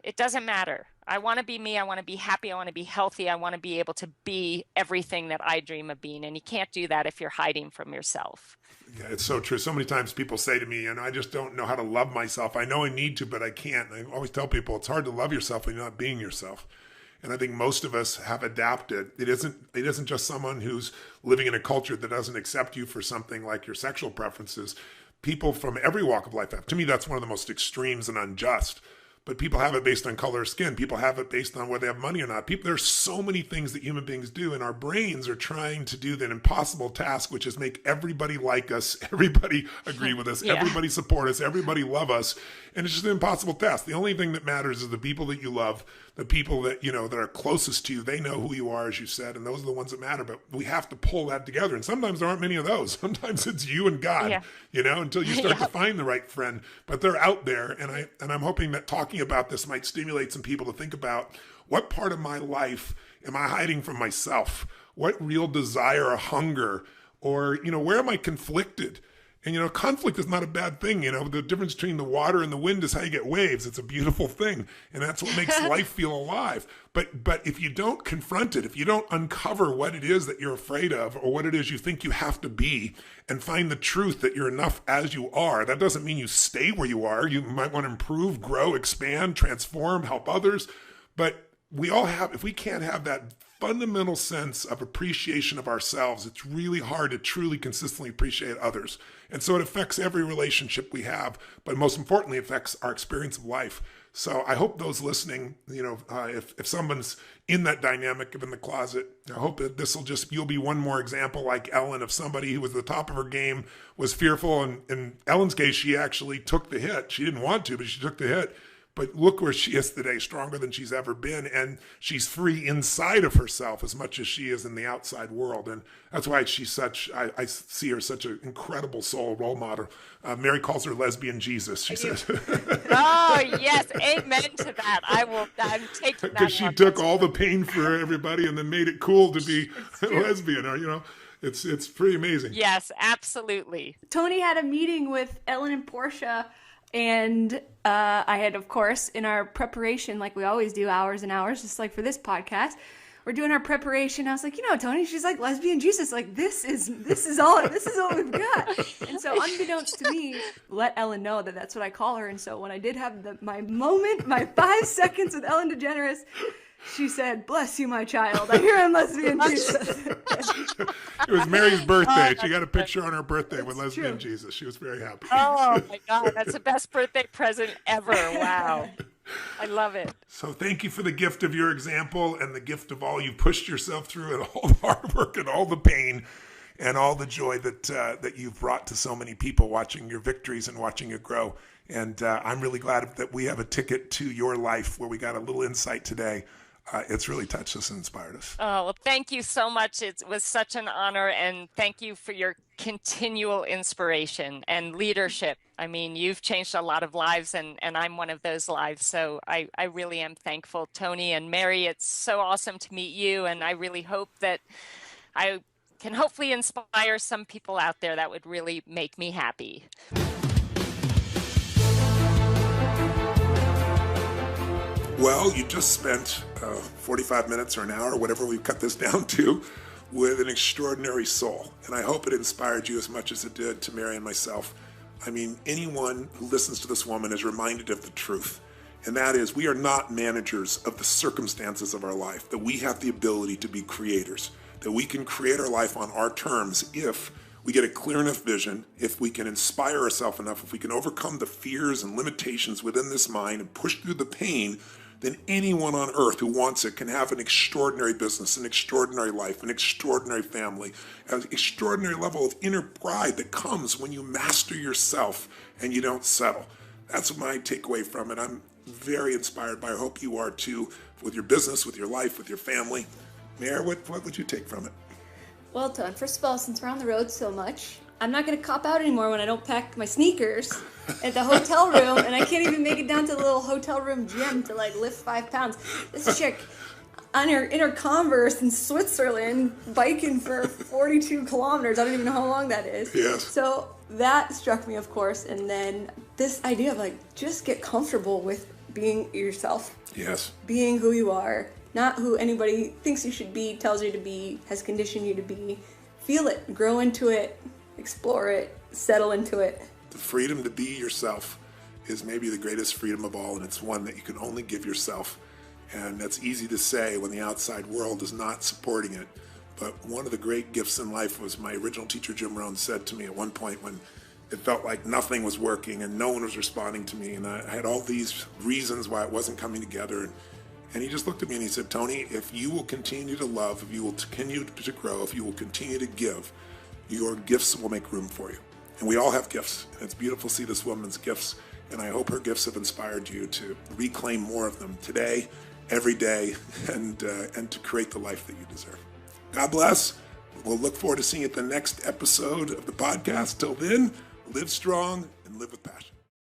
it doesn't matter. I want to be me. I want to be happy. I want to be healthy. I want to be able to be everything that I dream of being. And you can't do that if you're hiding from yourself. Yeah, it's so true. So many times people say to me, and I just don't know how to love myself. I know I need to, but I can't. I always tell people it's hard to love yourself when you're not being yourself. And I think most of us have adapted. It isn't just someone who's living in a culture that doesn't accept you for something like your sexual preferences. People from every walk of life have. To me, that's one of the most extremes and unjust. But people have it based on color of skin. People have it based on whether they have money or not. There's so many things that human beings do, and our brains are trying to do that impossible task, which is make everybody like us, everybody agree with us, everybody support us, everybody love us. And it's just an impossible task. The only thing that matters is the people that you love, the people that, that are closest to you. They know who you are, as you said, and those are the ones that matter. But we have to pull that together. And sometimes there aren't many of those. Sometimes it's you and God, until you start to find the right friend. But they're out there. And I'm hoping that talking about this might stimulate some people to think about, what part of my life am I hiding from myself? What real desire or hunger, or, where am I conflicted? And, conflict is not a bad thing. The difference between the water and the wind is how you get waves. It's a beautiful thing. And that's what makes life feel alive. But if you don't confront it, if you don't uncover what it is that you're afraid of, or what it is you think you have to be, and find the truth that you're enough as you are, that doesn't mean you stay where you are. You might want to improve, grow, expand, transform, help others. But we all have, if we can't have that fundamental sense of appreciation of ourselves, it's really hard to truly consistently appreciate others. And so it affects every relationship we have, but most importantly, it affects our experience of life. So I hope those listening, if someone's in that dynamic of in the closet, I hope that you'll be one more example like Ellen, of somebody who was at the top of her game, was fearful. And in Ellen's case, she actually took the hit. She didn't want to, but she took the hit. But look where she is today, stronger than she's ever been. And she's free inside of herself as much as she is in the outside world. And that's why she's I see her such an incredible soul role model. Mary calls her lesbian Jesus, she says. Oh, yes. Amen to that. I'm taking that. Because she took all the pain for everybody and then made it cool to be a lesbian, or, it's pretty amazing. Yes, absolutely. Tony had a meeting with Ellen and Portia. And I had, of course, in our preparation, like we always do, hours and hours, just like for this podcast, we're doing our preparation. I was like, Tony, she's like lesbian Jesus. Like this is all we've got. And so, unbeknownst to me, let Ellen know that that's what I call her. And so, when I did have my moment, my 5 seconds with Ellen DeGeneres, she said, "Bless you, my child. I hear I'm lesbian Jesus." It was Mary's birthday. She got a picture on her birthday with lesbian Jesus. She was very happy. Oh my God, that's the best birthday present ever. Wow. I love it. So thank you for the gift of your example and the gift of all you've pushed yourself through, and all the hard work and all the pain and all the joy that you've brought to so many people watching your victories and watching you grow. And I'm really glad that we have a ticket to your life where we got a little insight today. It's really touched us and inspired us. Oh, well, thank you so much. It was such an honor, and thank you for your continual inspiration and leadership. I mean, you've changed a lot of lives, and I'm one of those lives, so I really am thankful. Tony and Mary, it's so awesome to meet you, and I really hope that I can hopefully inspire some people out there. That would really make me happy. Well, you just spent 45 minutes or an hour, whatever we cut this down to, with an extraordinary soul. And I hope it inspired you as much as it did to Mary and myself. I mean, anyone who listens to this woman is reminded of the truth. And that is, we are not managers of the circumstances of our life, that we have the ability to be creators, that we can create our life on our terms if we get a clear enough vision, if we can inspire ourselves enough, if we can overcome the fears and limitations within this mind and push through the pain, then anyone on earth who wants it can have an extraordinary business, an extraordinary life, an extraordinary family, an extraordinary level of inner pride that comes when you master yourself and you don't settle. That's my takeaway from it. I'm very inspired by it. I hope you are too, with your business, with your life, with your family. Mayor, what would you take from it? Well, Ton, first of all, since we're on the road so much, I'm not going to cop out anymore when I don't pack my sneakers at the hotel room, and I can't even make it down to the little hotel room gym to like lift 5 pounds. This chick on her in her Converse in Switzerland biking for 42 kilometers. I don't even know how long that is. Yes. So that struck me, of course, and then this idea of like just get comfortable with being yourself. Yes. Being who you are, not who anybody thinks you should be, tells you to be, has conditioned you to be. Feel it, grow into it, explore it, settle into it. The freedom to be yourself is maybe the greatest freedom of all, and it's one that you can only give yourself. And that's easy to say when the outside world is not supporting it. But one of the great gifts in life was my original teacher, Jim Rohn, said to me at one point when it felt like nothing was working and no one was responding to me, and I had all these reasons why it wasn't coming together. And he just looked at me and he said, Tony, if you will continue to love, if you will continue to grow, if you will continue to give, your gifts will make room for you. And we all have gifts. And it's beautiful to see this woman's gifts. And I hope her gifts have inspired you to reclaim more of them today, every day, and to create the life that you deserve. God bless. We'll look forward to seeing you at the next episode of the podcast. Till then, live strong and live with passion.